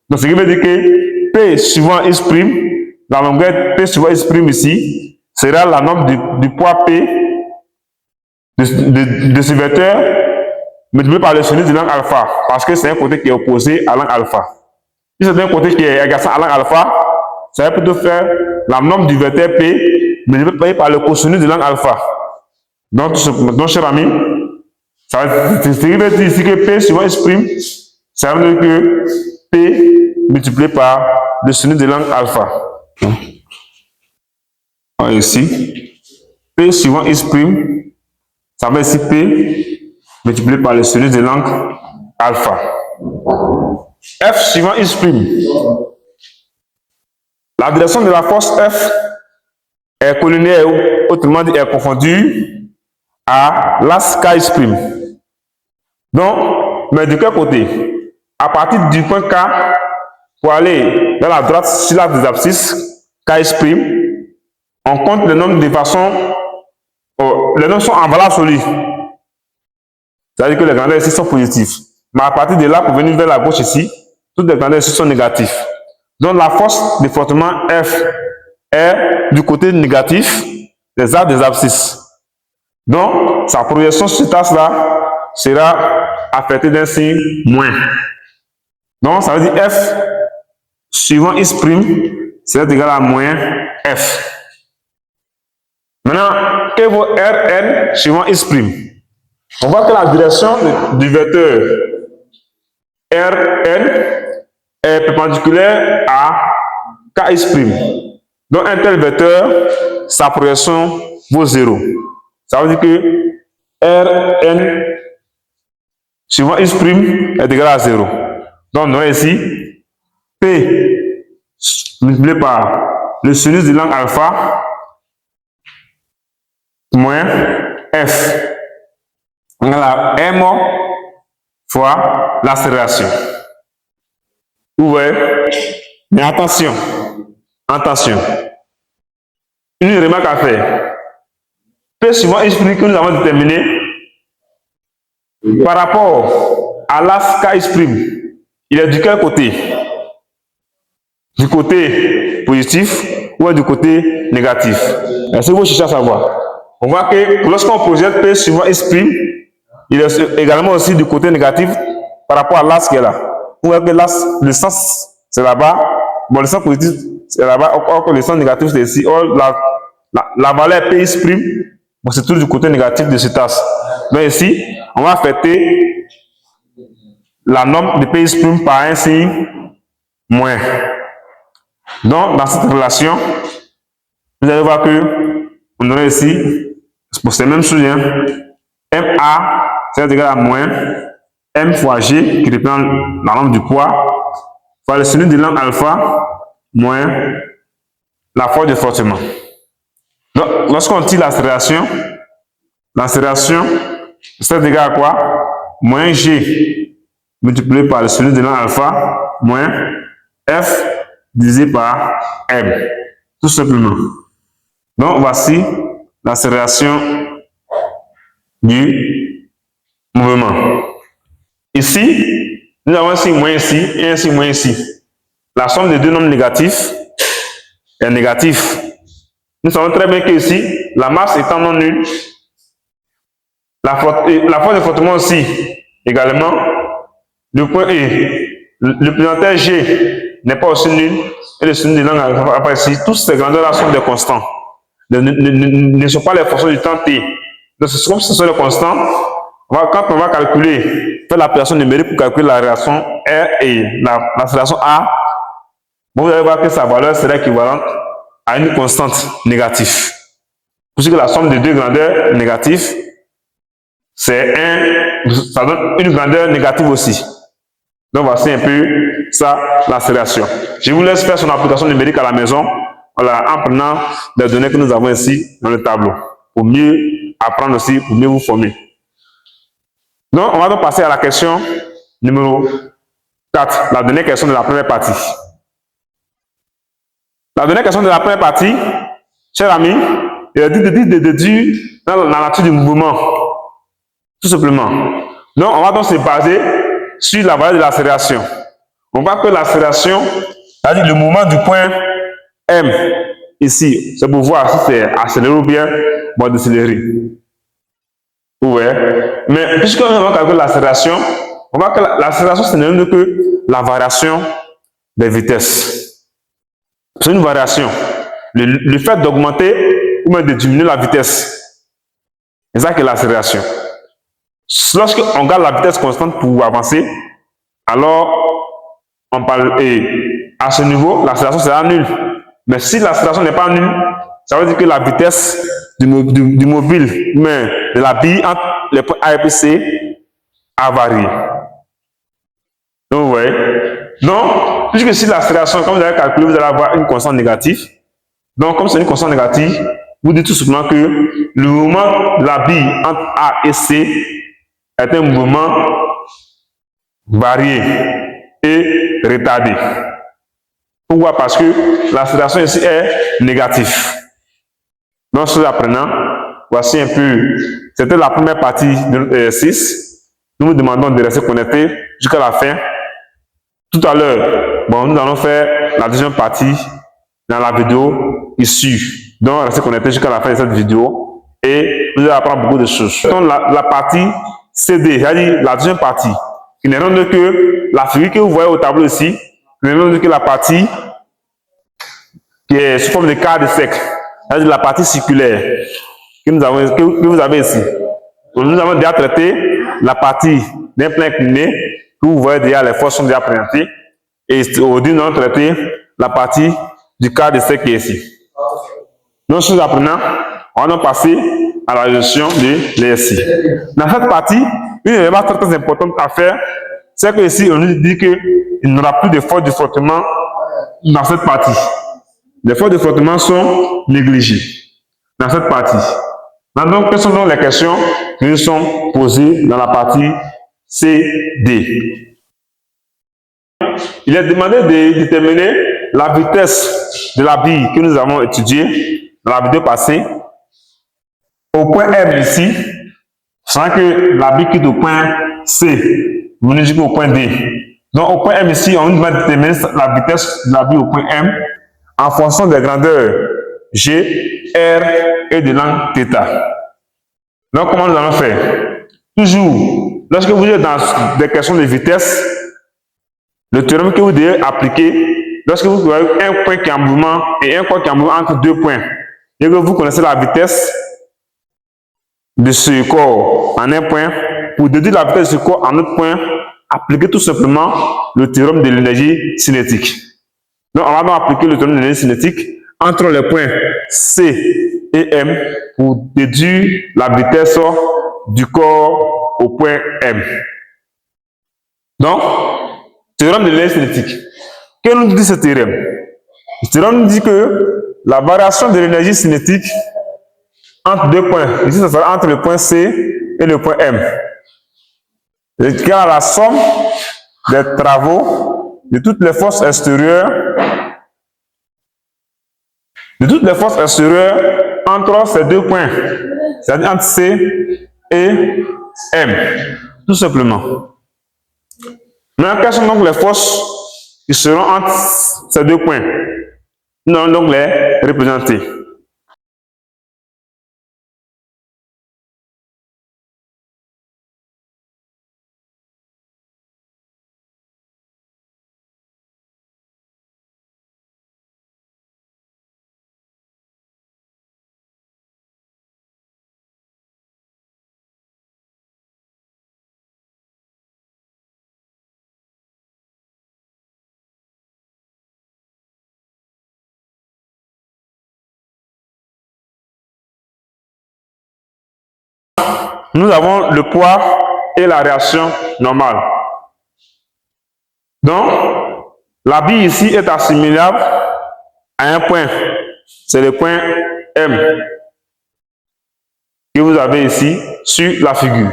Donc, ce qui veut dire que P suivant X', la longueur P suivant X' ici, sera la norme du poids P de ce vecteur multiplié par le sinus de l'angle alpha. Parce que c'est un côté qui est opposé à l'angle alpha. Si c'est un côté qui est adjacent à l'angle alpha, ça va plutôt faire la norme du vecteur P multiplié par le cosinus de l'angle alpha. Donc, cher ami, ce qui veut dire ici que P suivant X', ça veut dire que P multiplié par le sinus de l'angle alpha. Ici, P suivant X', ça va ici P multiplié par le sinus de l'angle alpha. F suivant X'. La direction de la force F est collinéaire, autrement dit, est confondue à l'axe KX'. Donc, mais de quel côté? À partir du point K, pour aller dans la droite sur l'axe des abscisses, KX', on compte les nombres de façon, les nombres sont en valeur absolue. C'est-à-dire que les grandeurs ici sont positives. Mais à partir de là, pour venir vers la gauche ici, Toutes les grandeurs ici sont négatives. Donc la force de frottement F est du côté négatif des arcs des abscisses. Donc sa projection sur cette axe-là sera affectée d'un signe moins. Donc ça veut dire F suivant X', c'est égal à moins F. Maintenant, que vaut Rn suivant X'? On voit que la direction du vecteur Rn est perpendiculaire à Kx'. Donc un tel vecteur, sa projection vaut 0. Ça veut dire que Rn suivant X' est égal à 0. Donc on aurait ici P multiplié par le sinus de l'angle alpha moins F égale à M fois l'accélération. Vous voyez? Mais attention, une remarque à faire. P suivant X' que nous avons déterminé par rapport à l'axe Kx', il est du quel côté? Du côté positif ou du côté négatif? Est-ce que vous cherchez à savoir? On voit que lorsqu'on projette P suivant X', il est également aussi du côté négatif par rapport à l'axe qui est là. Vous voyez que l'axe, le sens c'est là-bas, bon, le sens positif c'est là-bas, or que le sens négatif c'est ici. Or la valeur Px', bon, c'est toujours du côté négatif de cet axe. Donc ici, on va affecter la norme de Px' par un signe moins. Donc, dans cette relation, vous allez voir que on aurait ici, pour ces mêmes choses, MA, c'est égal à moins M fois G, qui représente la norme du poids, fois le sinus de l'angle alpha, moins la force de frottement. Donc, lorsqu'on tire l'accélération, c'est égal à quoi? Moins G multiplié par le sinus de l'angle alpha, moins F divisé par M. Tout simplement. Donc, voici l'accélération du mouvement. Ici, nous avons un signe moins ici et un signe moins ici. La somme des deux nombres négatifs est négative. Nous savons très bien que ici, la masse étant non nulle, la force de frottement aussi, également, le point E, le présentaire G n'est pas aussi nul, et le sinus de l'angle alpha ici, toutes ces grandeurs-là sont des constants. Ne sont pas les fonctions du temps T. Donc, c'est comme si ce sont les constants. Quand on va calculer, faire l'opération numérique pour calculer la réaction R et l'accélération A, vous allez voir que sa valeur sera équivalente à une constante négative. Puisque la somme des deux grandeurs négatives, ça donne une grandeur négative aussi. Donc voici un peu ça, l'accélération. Je vous laisse faire son application numérique à la maison, voilà, en prenant les données que nous avons ici dans le tableau, pour mieux apprendre aussi, pour mieux vous former. Donc, on va donc passer à la question numéro 4, la dernière question de la première partie. La dernière question de la première partie, cher ami, il est dit de déduire dans la nature du mouvement, tout simplement. Donc, on va donc se baser sur la valeur de l'accélération. On voit que l'accélération, c'est-à-dire le mouvement du point M, ici, c'est pour voir si c'est accéléré ou bien décéléré. Ouais. Mais puisqu'on va calculer l'accélération, on voit que l'accélération, ce n'est que la variation des vitesses. C'est une variation. Le fait d'augmenter ou même de diminuer la vitesse, c'est ça que l'accélération. Lorsqu'on garde la vitesse constante pour avancer, alors on parle, et à ce niveau, l'accélération sera nulle. Mais si l'accélération n'est pas nulle, ça veut dire que la vitesse du mobile, mais de la bille entre les points A et C a varié. Donc, vous voyez. Donc, puisque si l'accélération, comme vous allez calculer, vous allez avoir une constante négative. Donc, comme c'est une constante négative, vous dites tout simplement que le mouvement de la bille entre A et C est un mouvement varié et retardé. Pourquoi? Parce que l'accélération ici est négative. Donc, ce apprenant, voici un peu, c'était la première partie de l'exercice. Nous vous demandons de rester connectés jusqu'à la fin tout à l'heure. Bon, nous allons faire la deuxième partie dans la vidéo issue. Donc, restez connectés jusqu'à la fin de cette vidéo et vous allez apprendre beaucoup de choses. Donc, la partie CD, c'est-à-dire la deuxième partie, qui n'est rien d'autre que la figure que vous voyez au tableau ici, qui n'est rien d'autre que la partie qui est sous forme de quart de cercle, c'est-à-dire la partie circulaire que vous avez ici. Donc, nous avons déjà traité la partie d'un plan incliné, que vous voyez déjà, les forces sont déjà présentées. Et aujourd'hui, nous allons traiter la partie du quart de cercle qui est ici. Donc, sous apprenant, on va passer à la gestion de l'ESI. Dans cette partie, une élément très important à faire, c'est que ici, on nous dit qu'il n'y aura plus de force de frottement dans cette partie. Les forces de frottement sont négligées dans cette partie. Donc, quelles sont donc les questions qui nous sont posées dans la partie CD? Il est demandé de déterminer la vitesse de la bille que nous avons étudiée dans la vidéo passée. Au point M ici, sans que la bille quitte au point C, vous nous dites au point D. Donc, au point M ici, on va déterminer la vitesse de la bille au point M en fonction des grandeurs G, R et de l'angle θ. Donc, comment nous allons faire? Toujours, lorsque vous êtes dans des questions de vitesse, le théorème que vous devez appliquer, lorsque vous voyez un point qui est en mouvement et un point qui est en mouvement entre deux points, et que vous connaissez la vitesse de ce corps en un point, pour déduire la vitesse de ce corps en autre point, appliquez tout simplement le théorème de l'énergie cinétique. Donc, on va donc appliquer le théorème de l'énergie cinétique entre les points C et M pour déduire la vitesse du corps au point M. Donc, théorème de l'énergie cinétique. Qu'est-ce que nous dit ce théorème? Ce théorème nous dit que la variation de l'énergie cinétique entre deux points, ici ça sera entre le point C et le point M, est égale à la somme des travaux de toutes les forces extérieures entre ces deux points, c'est-à-dire entre C et M, tout simplement. Maintenant, quelles sont donc les forces qui seront entre ces deux points? Nous allons donc les représenter. Nous avons le poids et la réaction normale. Donc, la bille ici est assimilable à un point. C'est le point M que vous avez ici sur la figure.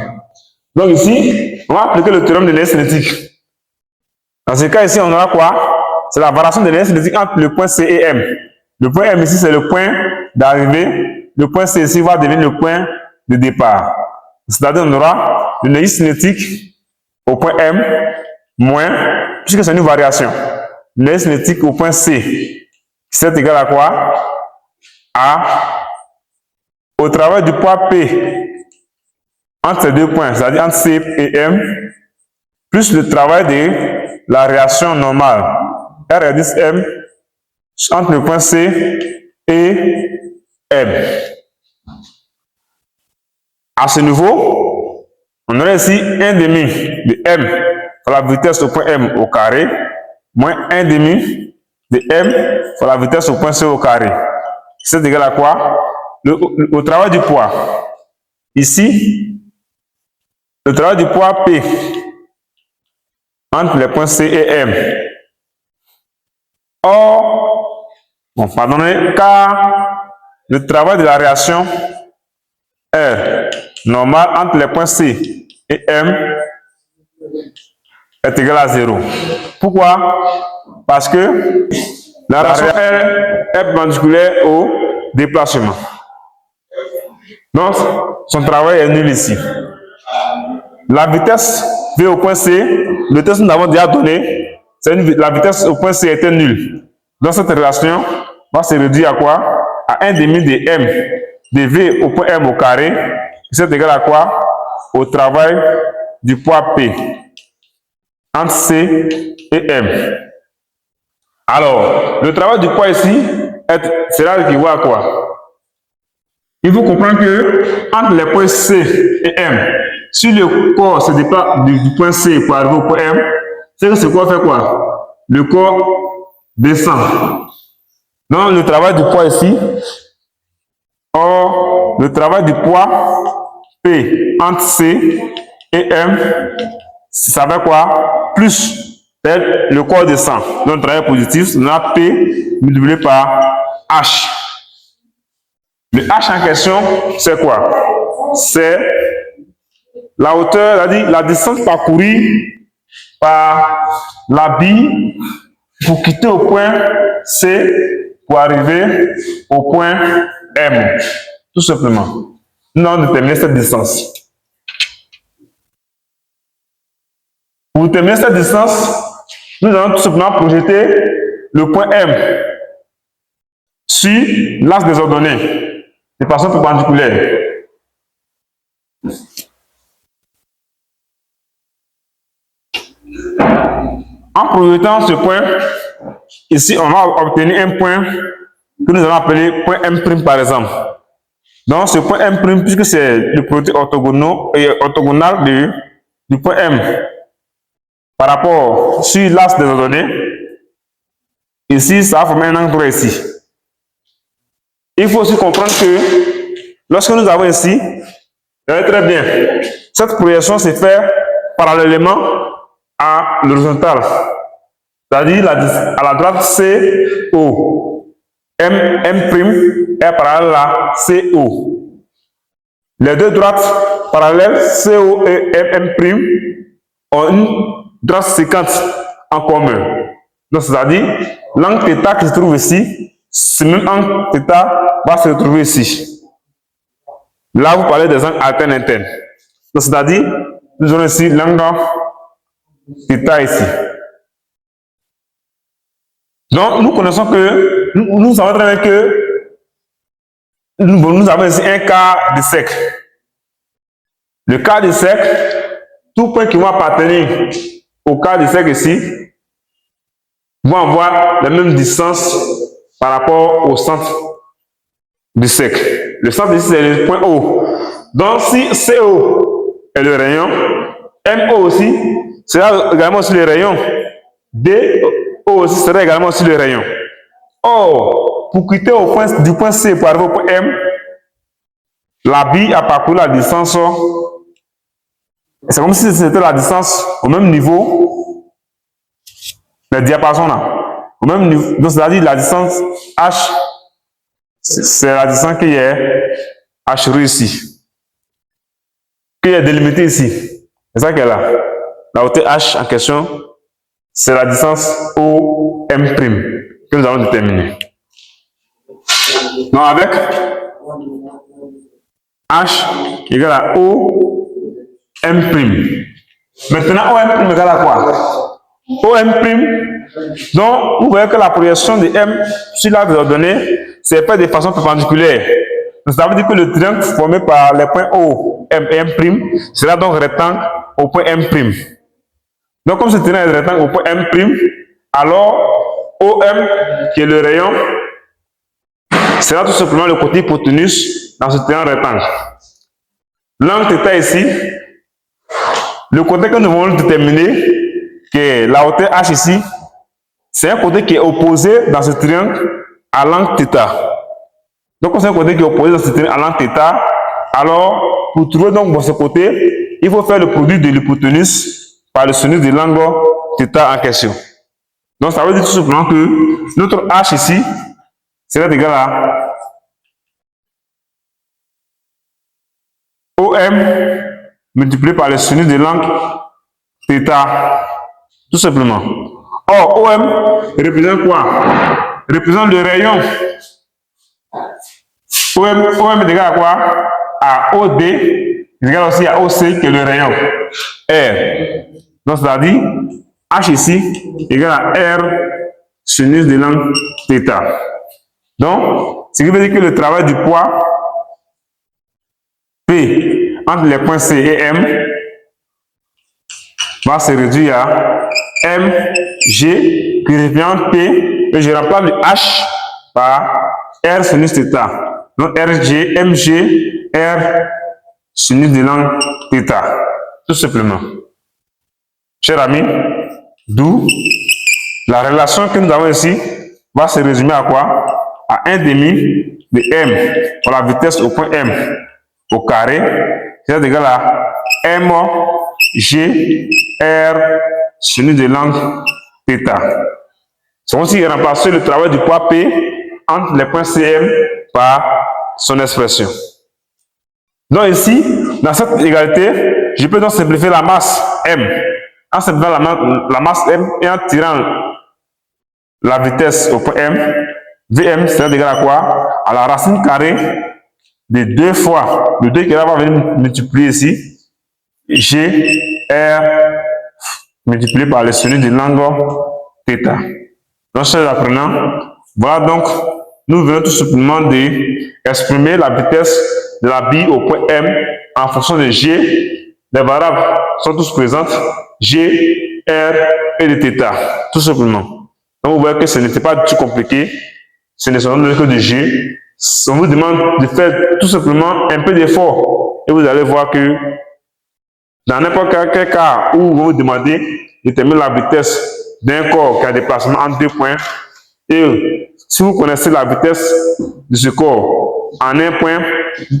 Donc ici, on va appliquer le théorème de l'énergie cinétique. Dans ce cas ici, on aura quoi? C'est la variation de l'énergie cinétique entre le point C et M. Le point M ici, c'est le point d'arrivée. Le point C ici va devenir le point de départ. C'est-à-dire on aura l'énergie cinétique au point M moins, puisque c'est une variation, l'énergie cinétique au point C, c'est égal à quoi? A au travail du poids P entre ces deux points, c'est-à-dire entre C et M, plus le travail de la réaction normale, R × M, entre le point C et M. À ce niveau, on aurait ici 1 demi de M fois la vitesse au point M au carré, moins 1 demi de M fois la vitesse au point C au carré. C'est égal à quoi? Au travail du poids. Ici, le travail du poids P entre les points C et M. Or, pardonnez, car le travail de la réaction R normal entre les points C et M est égal à 0. Pourquoi? Parce que la réaction R est perpendiculaire au déplacement. Donc, son travail est nul ici. La vitesse V au point C, le test nous avons déjà donné, la vitesse au point C était nulle. Donc cette relation va se réduire à quoi? À 1 demi de M de V au point M au carré. C'est égal à quoi? Au travail du poids P entre C et M. Alors, le travail du poids ici sera équivalent à quoi? Il faut comprendre que entre les points C et M, si le corps se déplace du point C pour arriver au point M, c'est que ce corps fait quoi? Le corps descend. Donc, le travail du poids ici, or, le travail du poids P entre C et M, ça fait quoi? Plus le corps descend. Donc, le travail positif, on a P multiplié par H. Le H en question, c'est quoi? C'est la hauteur, c'est-à-dire la distance parcourue par la bille pour quitter au point C pour arriver au point M. Tout simplement. Nous allons déterminer cette distance. Pour déterminer cette distance, nous allons tout simplement projeter le point M sur l'axe des ordonnées de façon perpendiculaire. En projetant ce point, ici on va obtenir un point que nous allons appeler point M' par exemple. Donc ce point M', puisque c'est le produit orthogonal du point M par rapport sur l'axe des ordonnées, ici ça va former un angle droit ici. Il faut aussi comprendre que lorsque nous avons ici, regardez très bien, cette projection se fait parallèlement à l'horizontale, c'est-à-dire à la droite CO. M' est parallèle à CO. Les deux droites parallèles CO et M' ont une droite séquente en commun. Donc, c'est-à-dire, l'angle θ qui se trouve ici, ce même angle θ va se retrouver ici. Là, vous parlez des angles alternes internes. Donc, c'est-à-dire, nous avons ici l'angle θ ici. Donc, nous connaissons que, nous savons très bien que nous avons ici un quart de cercle. Le quart de cercle, tout point qui va appartenir au quart de cercle ici, vont avoir la même distance par rapport au centre du cercle. Le centre ici, c'est le point O. Donc, si CO est le rayon, MO aussi sera également aussi le rayon. DO aussi sera également aussi le rayon. Or, pour quitter du point C pour arriver au point M, la bille a parcouru la distance. C'est comme si c'était la distance au même niveau, le diapason là, au même niveau. Donc, c'est-à-dire la distance H, c'est la distance qui est H ici, qui est délimitée ici. C'est ça qu'elle est là. La hauteur H en question, c'est la distance OM' que nous allons déterminer. Donc, avec H égale à OM'. Maintenant, OM' égale à quoi? OM', donc vous voyez que la projection de M sur l'axe des ordonnées, c'est fait de façon perpendiculaire. Donc, ça veut dire que le triangle formé par les points O, M et M' sera donc rectangle au point M'. Donc, comme ce triangle est rectangle au point M', alors OM, qui est le rayon, sera tout simplement le côté hypoténuse dans ce triangle rectangle. L'angle θ ici, le côté que nous voulons déterminer, qui est la hauteur H ici, c'est un côté qui est opposé dans ce triangle à l'angle θ. Donc, c'est un côté qui est opposé dans ce triangle à l'angle θ. Alors, pour trouver donc ce côté, il faut faire le produit de l'hypoténuse par le sinus de l'angle θ en question. Donc, ça veut dire tout simplement que notre H ici serait égal à OM multiplié par le sinus de l'angle θ. Tout simplement. Or, OM représente quoi? Représente le rayon. OM est égal à quoi? À OD, est égal aussi à OC, qui est le rayon. R. Donc, c'est-à-dire, H ici égale à R sinus de l'angle θ. Donc, ce qui veut dire que le travail du poids P entre les points C et M va se réduire à MG qui représente P et je remplace le H par R sinus θ. Donc MG, R sinus de l'angle θ. Tout simplement. Chers amis, d'où la relation que nous avons ici va se résumer à quoi? À 1 demi de M pour la vitesse au point M au carré, c'est égal à MG R sinus de l'angle θ. C'est aussi remplacer le travail du poids P entre les points CM par son expression. Donc ici, dans cette égalité, je peux donc simplifier la masse M. En simplifiant la masse M et en tirant la vitesse au point M, Vm c'est égal à quoi? À la racine carrée de 2 fois le 2 qui va venir multiplier ici, G, R, multiplié par le sinus de l'angle θ. Donc, chers apprenants, voilà donc, nous venons tout simplement d'exprimer la vitesse de la bille au point M en fonction de G. Les variables sont tous présentes, G, R et de θ, tout simplement. Donc, vous voyez que ce n'était pas du tout compliqué, ce ne sont que de G. On vous demande de faire tout simplement un peu d'effort et vous allez voir que dans n'importe quel cas où vous vous demandez de déterminer la vitesse d'un corps qui a des déplacement entre 2 points, et si vous connaissez la vitesse de ce corps en un point,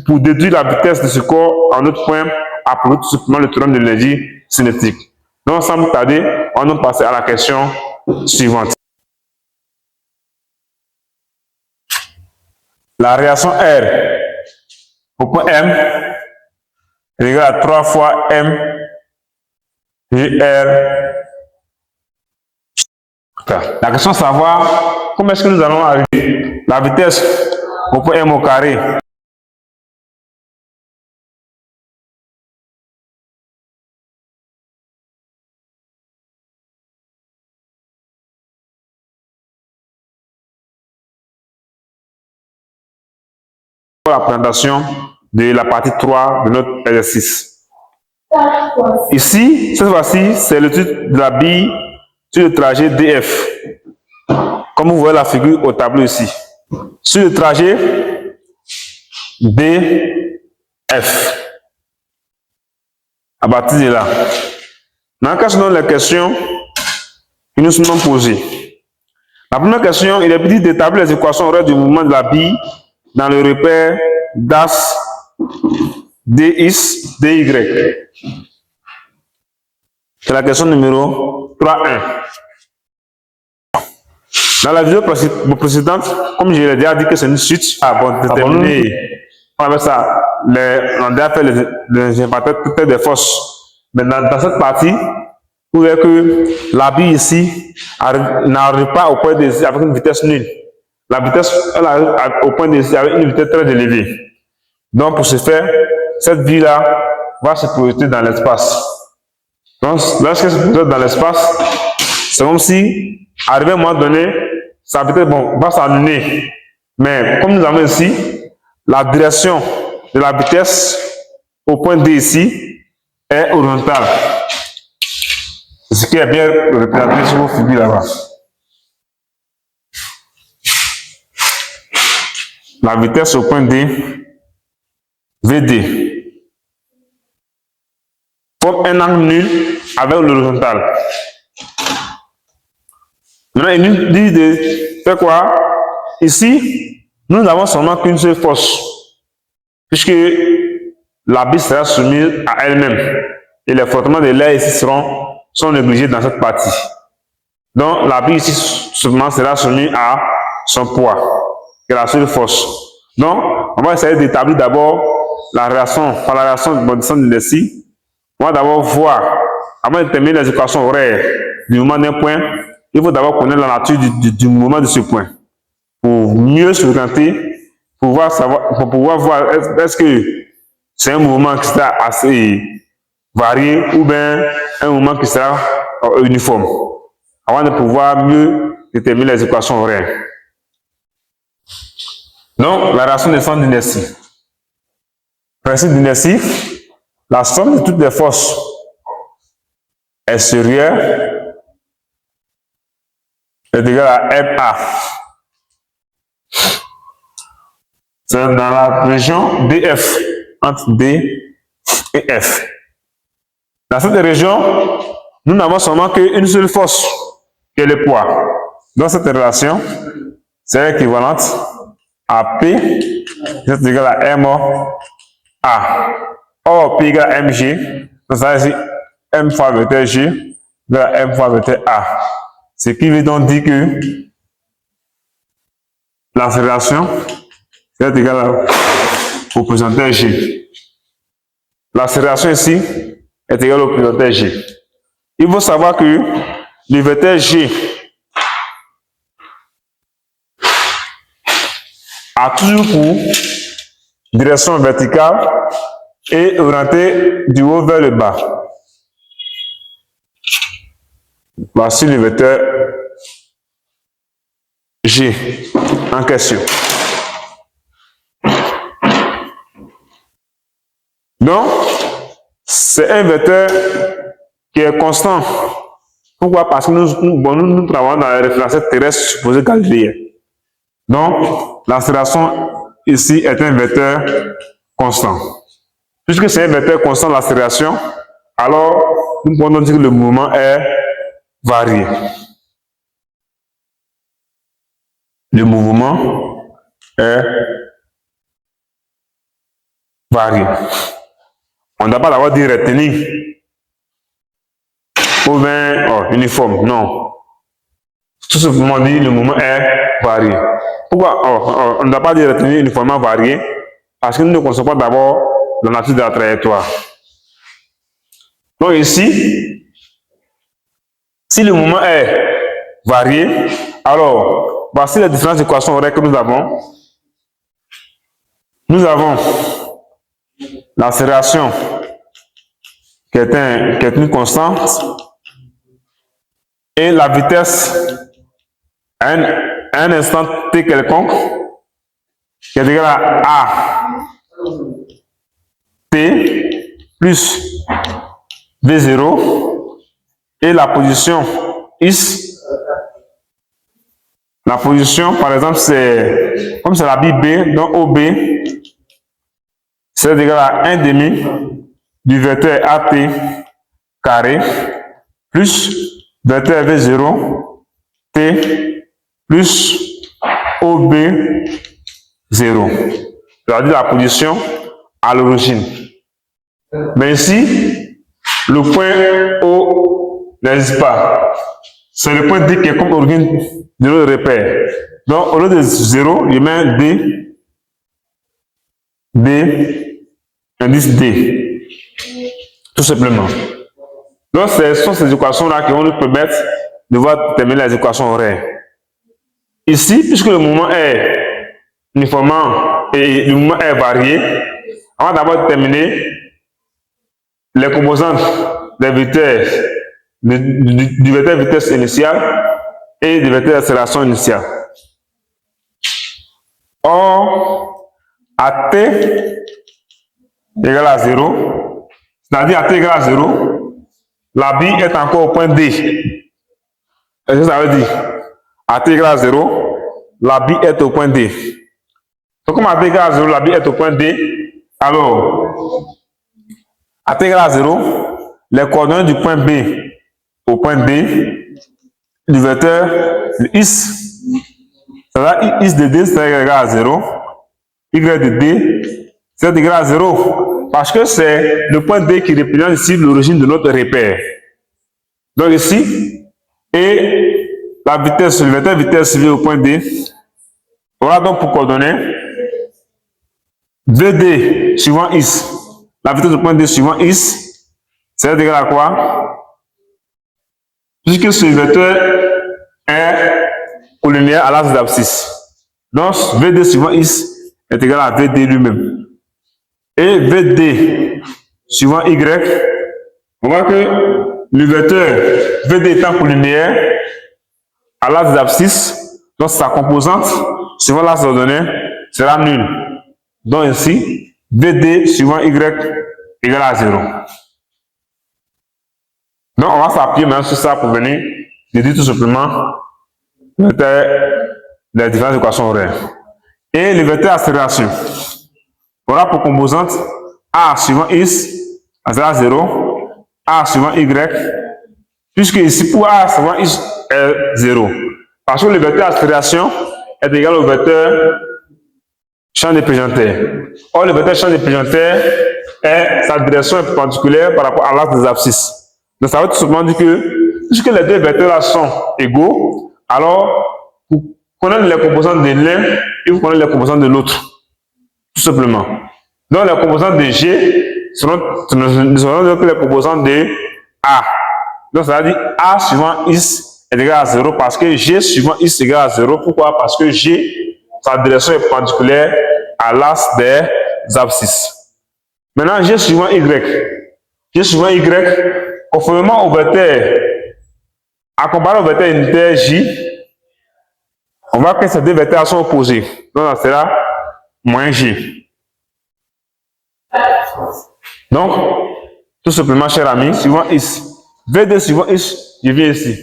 pour déduire la vitesse de ce corps en autre point, appelez tout simplement le théorème de l'énergie cinétique. Donc, sans plus tarder, on va passer à la question suivante. La réaction R au point M est égale à 3 fois M GR. La question est de savoir comment est-ce que nous allons arriver la vitesse au point M au carré. La présentation de la partie 3 de notre exercice. Ici, cette fois-ci, c'est l'étude de la bille sur le trajet DF. Comme vous voyez la figure au tableau ici. Sur le trajet DF. À partir de là. Dans le cas selon les questions qui nous sont posées. La première question, il est dit d'établir les équations horaires du mouvement de la bille dans le repère d'axe DX, DY. C'est la question numéro 3.1. Dans la vidéo précédente, comme je l'ai déjà dit que c'est une suite pour déterminer, on appelle ça, on a déjà fait les indicateurs des forces. Mais dans cette partie, vous voyez que la bille ici n'arrive pas au point de ici avec une vitesse nulle. La vitesse, elle arrive au point de ici avec une vitesse très élevée. Donc, pour ce faire, cette bille-là va se projeter dans l'espace. Donc, lorsqu'elle se projette dans l'espace, c'est comme si, arrivé à un moment donné, sa vitesse va s'annuler. Mais comme nous avons ici, la direction de la vitesse au point D ici est horizontale. Ce qui est bien représenté sur vos figures là-bas. La vitesse au point D, VD, forme un angle nul avec l'horizontale. Maintenant, il nous dit de faire quoi? Ici, nous n'avons seulement qu'une seule force, puisque la bille sera soumise à elle-même. Et les frottements de l'air ici sont négligés dans cette partie. Donc, la bille ici seulement sera soumise à son poids, qui est la seule force. Donc, on va essayer d'établir d'abord la relation, par la relation de descente de l'inertie. On va d'abord voir, avant de déterminer les équations horaires du mouvement d'un point, il faut d'abord connaître la nature du mouvement de ce point. Pour mieux se fréquenter, pour pouvoir voir est-ce que c'est un mouvement qui sera assez varié ou bien un mouvement qui sera uniforme avant de pouvoir mieux déterminer les équations horaires. Donc, la relation des centres d'inertie. Principe d'inertie, la somme de toutes les forces extérieures est égale à MA. C'est dans la région DF, entre D et F. Dans cette région, nous n'avons seulement qu'une seule force, qui est le poids. Donc cette relation, c'est équivalente à P, c'est égal à MA. Or, P égale à MG, donc ça veut dire M fois vecteur G égale à M fois vecteur A. Ce qui veut donc dire que l'accélération c'est égal au pourcentage G. L'accélération ici est égale au pourcentage G. Il faut savoir que le vecteur G a toujours pour direction verticale et orienté du haut vers le bas. Voici le vecteur G en question. Donc, c'est un vecteur qui est constant. Pourquoi? Parce que nous travaillons dans les référentiels terrestres supposés galiléens. Donc, l'accélération ici est un vecteur constant. Puisque c'est un vecteur constant l'accélération, alors nous pouvons dire que le mouvement est varié. Le mouvement est varié. On ne doit pas l'avoir dit retenu ou bien uniforme, non. Tout simplement dit le mouvement est varié. Pourquoi on ne doit pas dire retenu uniformément varié? Parce que nous ne connaissons pas d'abord la nature de la trajectoire. Donc ici, si le mouvement est varié, alors voici les différentes équations horaires que nous avons. Nous avons l'accélération qui est une constante et la vitesse à un instant t quelconque qui est égal à A t plus V0 et la position x. La position, par exemple, c'est comme c'est la bille B, donc OB, c'est égal à 1 demi du vecteur AT carré plus vecteur V0 T plus OB 0. C'est-à-dire la position à l'origine. Mais ici, le point O n'existe pas. C'est le point D qui est comme origine de notre repère. Donc, au lieu de 0, je mets D, indice D. Tout simplement. Donc, ce sont ces équations-là qui vont nous permettre de voir terminer les équations horaires. Ici, puisque le mouvement est uniformément et le mouvement est varié, avant d'avoir terminé les composantes des vitesses, du vecteur vitesse initiale et du vecteur d'accélération initiale. Or, à t égale à 0, c'est-à-dire à t égale à 0, la bille est encore au point D. Qu'est-ce que ça veut dire? À t égale à 0, la bille est au point D. Donc, comme à t égale à 0, la bille est au point D, alors, à t égale à 0, les coordonnées du point B au point D, du vecteur x, c'est-à-dire x de D, c'est égal à 0, y de D, c'est égal à 0, parce que c'est le point D qui représente ici l'origine de notre repère. Donc ici, et la vitesse, le vecteur vitesse lié au point D, aura donc pour coordonnées VD suivant x, la vitesse du point D suivant x, c'est égal à quoi? Puisque ce vecteur est collinéaire à l'axe d'abscisse. Donc, VD suivant x est égal à VD lui-même. Et VD suivant y, on voit que Le vecteur VD étant collinéaire à l'axe des abscisses, donc sa composante, suivant l'axe ordonné, sera nulle. Donc ici, VD suivant Y égale à 0. Donc on va s'appuyer maintenant sur ça pour venir déduire tout simplement les différentes équations horaires. Et le vecteur accélération aura pour composante A suivant X à 0, A suivant Y, puisque ici pour A suivant X est 0. Parce que le vecteur accélération est égal au vecteur champ déplégiantaire. Or, le vecteur champ déplégiantaire est sa direction est perpendiculaire par rapport à l'axe des abscisses. Donc, ça veut tout simplement dire que, puisque les deux vecteurs-là sont égaux, alors, pour connaître les composantes de l'un, il faut connaître les composantes de l'autre. Tout simplement. Donc, les composantes de G seront donc les composantes de A. Donc, ça veut dire A suivant X est égal à 0 parce que G suivant X est égal à 0. Pourquoi? Parce que G, sa direction est perpendiculaire à l'axe des abscisses. Maintenant, G suivant Y. G suivant Y, conformément au vecteur, à comparer au vecteur unitaire J, on voit que ces deux vecteurs sont opposés. Donc, ça sera moins G. Donc, tout simplement, cher ami, suivant X, VD suivant X, je viens ici.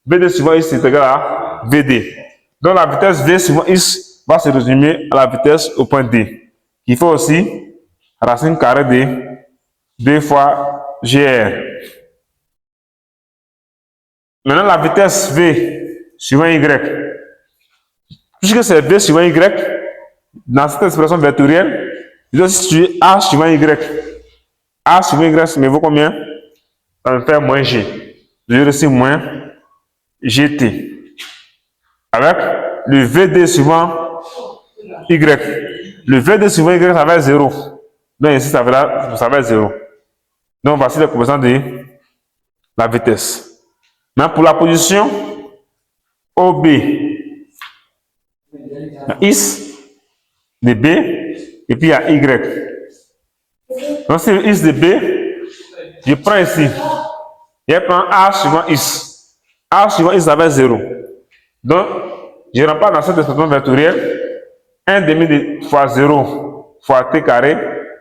VD suivant X est égal à VD. Donc, la vitesse V suivant X va se résumer à la vitesse au point D, qui fait aussi racine carrée de 2 fois GR. Maintenant, la vitesse V suivant Y, puisque c'est V suivant Y, dans cette expression vectorielle, je dois situer A suivant Y. A suivant Y, ça me vaut combien? Ça me fait moins G. Je vais rester moins GT. Avec le VD suivant Y. Le VD suivant Y, ça va être 0. Donc ici, ça va être 0. Donc voici les composantes de la vitesse. Maintenant, pour la position OB, il y a X de B et puis il y a Y. Donc, si X de B, je prends ici. Je prends A suivant X. A suivant X, ça va être 0. Donc, je remplace dans cette expression vectorielle 1 demi de fois 0 fois T carré,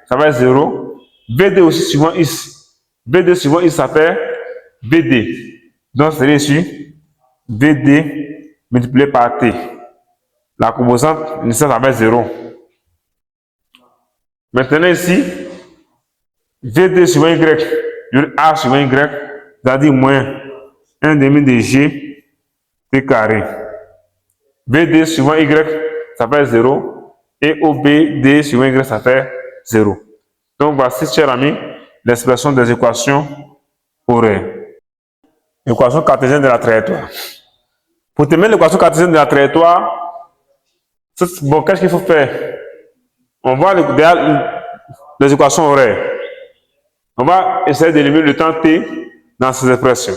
ça va être 0. BD aussi suivant X. BD suivant X, ça fait BD. Donc, c'est ici BD multiplié par T. La composante initiale, ça va être 0. Maintenant, ici, VD suivant Y, A suivant Y, c'est-à-dire moins 1 demi de G T carré. VD suivant Y, ça fait 0. Et OBD suivant Y, ça fait 0. Donc, voici, chers amis, l'expression des équations horaires. Équation cartésienne de la trajectoire. Pour terminer l'équation cartésienne de la trajectoire, bon, qu'est-ce qu'il faut faire? On va les équations horaires. On va essayer d'éliminer le temps T dans ces expressions.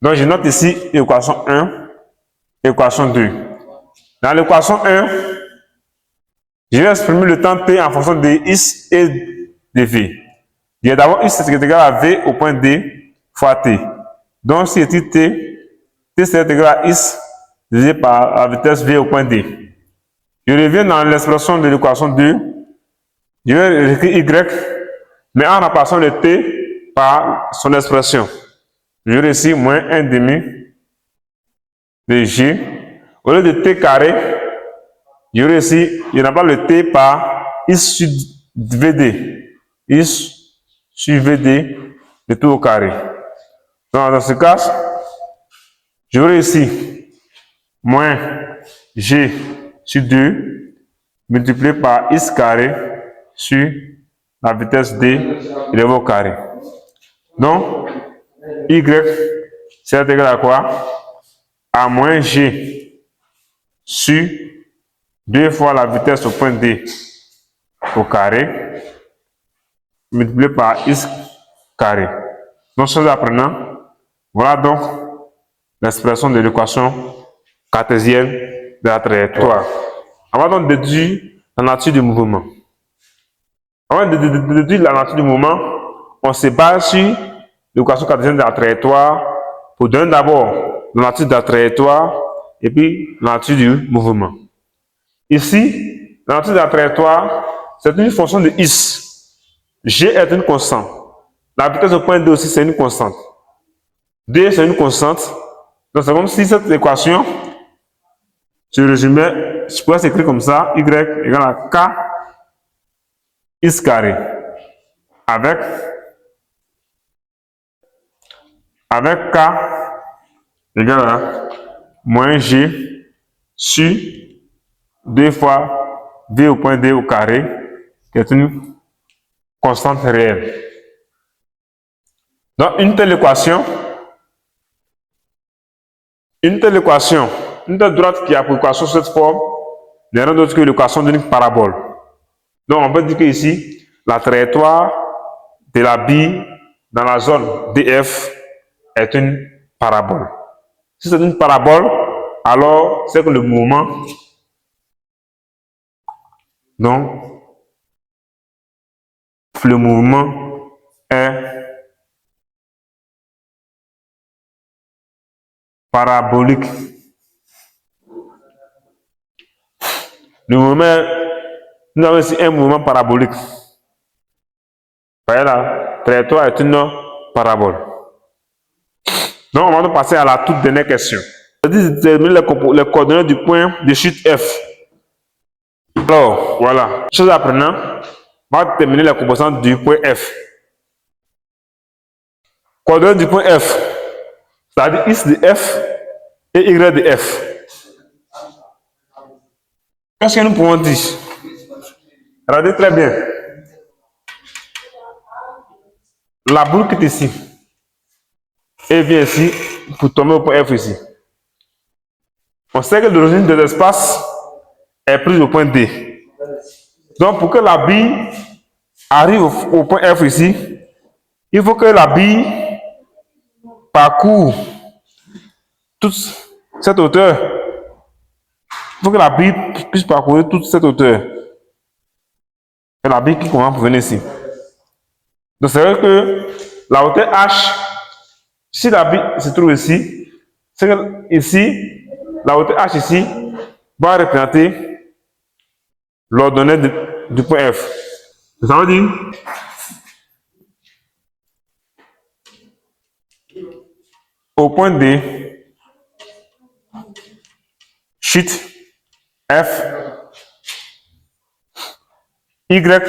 Donc, je note ici équation 1, équation 2. Dans l'équation 1, je vais exprimer le temps T en fonction de X et de V. Il y a d'abord X qui est égal à V au point D fois T. Donc, si c'est T, T c'est égal à X divisé par la vitesse V au point D. Je reviens dans l'expression de l'équation 2. Je vais écrire Y, mais en remplaçant le T par son expression. Je vais ici moins 1 demi de G. Au lieu de T carré, je vais ici, je remplace le T par X sur VD. X sur VD, le tout au carré. Donc, dans ce cas, je vais ici moins G sur 2 multiplié par X carré sur la vitesse D élevé au carré. Donc, Y, c'est égal à quoi? À moins G sur 2 fois la vitesse au point D au carré multiplié par X carré. Donc, chose apprenant, voilà donc l'expression de l'équation cartésienne de la trajectoire. On va donc déduire la nature du mouvement. Avant de déduire la nature du mouvement, on se base sur l'équation cartésienne de la trajectoire pour donner d'abord la nature de la trajectoire et puis la nature du mouvement. Ici, la nature de la trajectoire, c'est une fonction de x. G est une constante. La vitesse au point D aussi, c'est une constante. D, c'est une constante. Donc, c'est comme si cette équation se résumait, je pourrais s'écrire comme ça, y égale à k x carré avec k égale à moins g sur 2 fois v au point D au carré, qui est une constante réelle. Donc, une telle droite qui a pour équation cette forme n'est rien d'autre que l'équation d'une parabole. Donc, on peut dire que ici, la trajectoire de la bille dans la zone DF est une parabole. Si c'est une parabole, alors c'est que le mouvement, est parabolique. Nous avons ici un mouvement parabolique. Voyez la trajectoire est une parabole. Donc, on va passer à la toute dernière question. C'est-à-dire déterminer les coordonnées du point de chute F. Alors, voilà. Chose apprenant, on va déterminer les composantes du point F. Coordonnées du point F, c'est-à-dire x de F et y de F. Qu'est-ce que nous pouvons dire? Regardez très bien. La boule qui est ici, et vient ici pour tomber au point F ici. On sait que l'origine de l'espace est prise au point D. Donc, pour que la bille arrive au point F ici, il faut que la bille parcourt toute cette hauteur. Il faut que la bille puisse parcourir toute cette hauteur. C'est la bille qui commence pour venir ici. Donc, c'est vrai que la hauteur H, si la bille se trouve ici, c'est que ici, la hauteur H ici va représenter l'ordonnée du point F. Ça veut dire au point D, chute F, Y,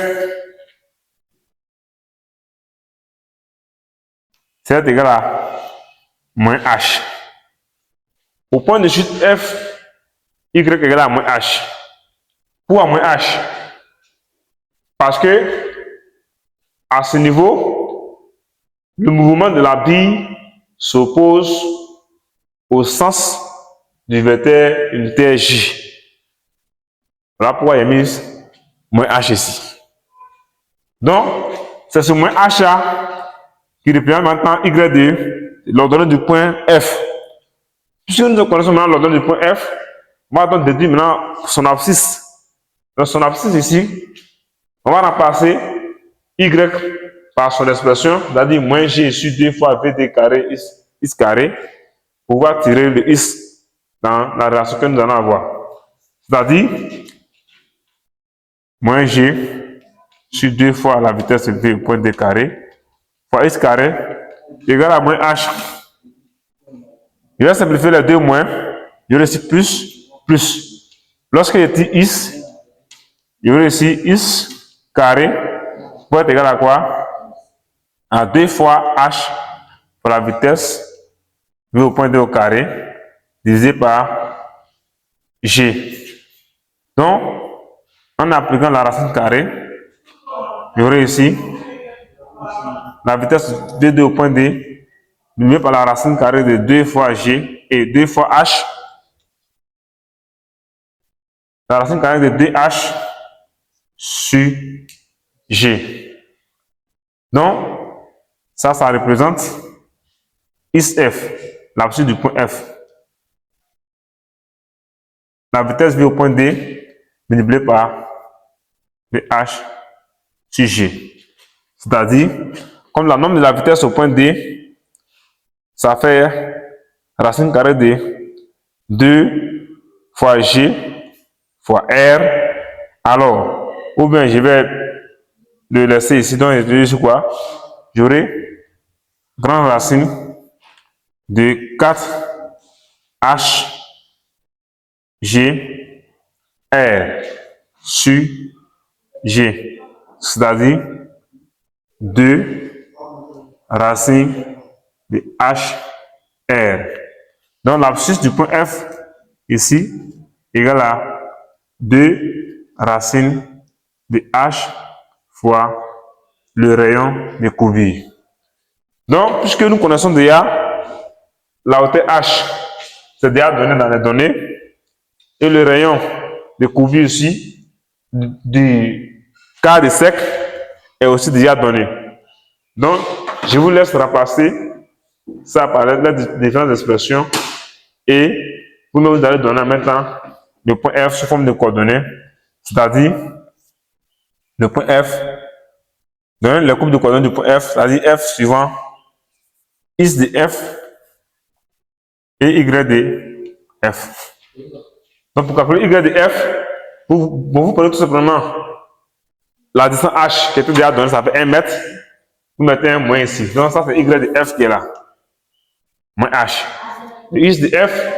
c'est égal à moins H. Au point de chute F, Y égale à moins H. Pourquoi moins H? Parce que à ce niveau, le mouvement de la bille s'oppose au sens du vecteur unitaire J. Voilà pourquoi il est mis moins H ici. Donc, c'est ce moins H là qui représente maintenant Y de l'ordonnée du point F. Puisque nous connaissons maintenant l'ordonnée du point F, on va donc déduire maintenant son abscisse. Dans son abscisse ici, on va remplacer Y par son expression, c'est-à-dire moins G sur 2 fois VD carré X carré, pour pouvoir tirer le X dans la relation que nous allons avoir. C'est-à-dire moins G sur 2 fois la vitesse V au point D carré fois X carré égale à moins H. Je vais simplifier les deux moins, je vais ici plus. Lorsque je dis X, je vais ici X carré pour être égal à quoi? À 2 fois H pour la vitesse V au point D au carré divisé par G. Donc, en appliquant la racine carrée, j'aurai ici la vitesse V2 au point D divisé par la racine carrée de 2 fois G et 2 fois H. La racine carrée de 2H sur G. Donc, ça représente XF, l'abscisse du point F. La vitesse V au point D multipliée par VH sur G. C'est-à-dire, comme la norme de la vitesse au point D, ça fait racine carrée de 2 fois G fois R. Alors, ou bien je vais le laisser ici, donc je vais sur quoi? J'aurai grande racine de 4H G R sur G, c'est-à-dire 2 racine de H R. Donc l'abscisse du point F ici égale à 2 racines de H fois le rayon de courbure. Donc, puisque nous connaissons déjà la hauteur H, c'est déjà donné dans les données, et le rayon de courbure ici du quart de cercle est aussi déjà donné. Donc, je vous laisse remplacer ça par les différentes expressions et vous allez donner en même temps le point F sous forme de coordonnées, c'est-à-dire le point F, donner les courbes de coordonnées du point F, c'est-à-dire F suivant X de F et Y de F. Donc pour calculer Y de F, vous prenez tout simplement la distance H qui est déjà donnée, ça fait 1 mètre. Vous mettez un moins ici. Donc ça c'est Y de F qui est là. Moins H. Le X de F,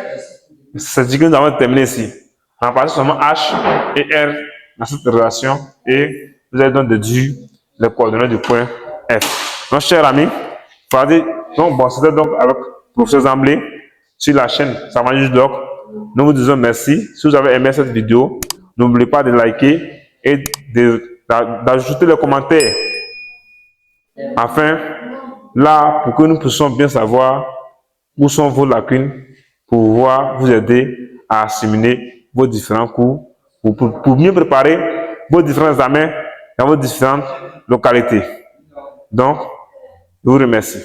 c'est ce que nous avons terminé ici. On va passer seulement H et R dans cette relation et vous allez donc déduire les coordonnées du point F. Donc chers amis, donc bon, c'était donc avec le professeur Zamblé sur la chaîne Savant Doc. Nous vous disons merci. Si vous avez aimé cette vidéo, n'oubliez pas de liker et d'ajouter les commentaires. Afin, là, pour que nous puissions bien savoir où sont vos lacunes pour pouvoir vous aider à assimiler vos différents cours, pour mieux préparer vos différents examens dans vos différentes localités. Donc, je vous remercie.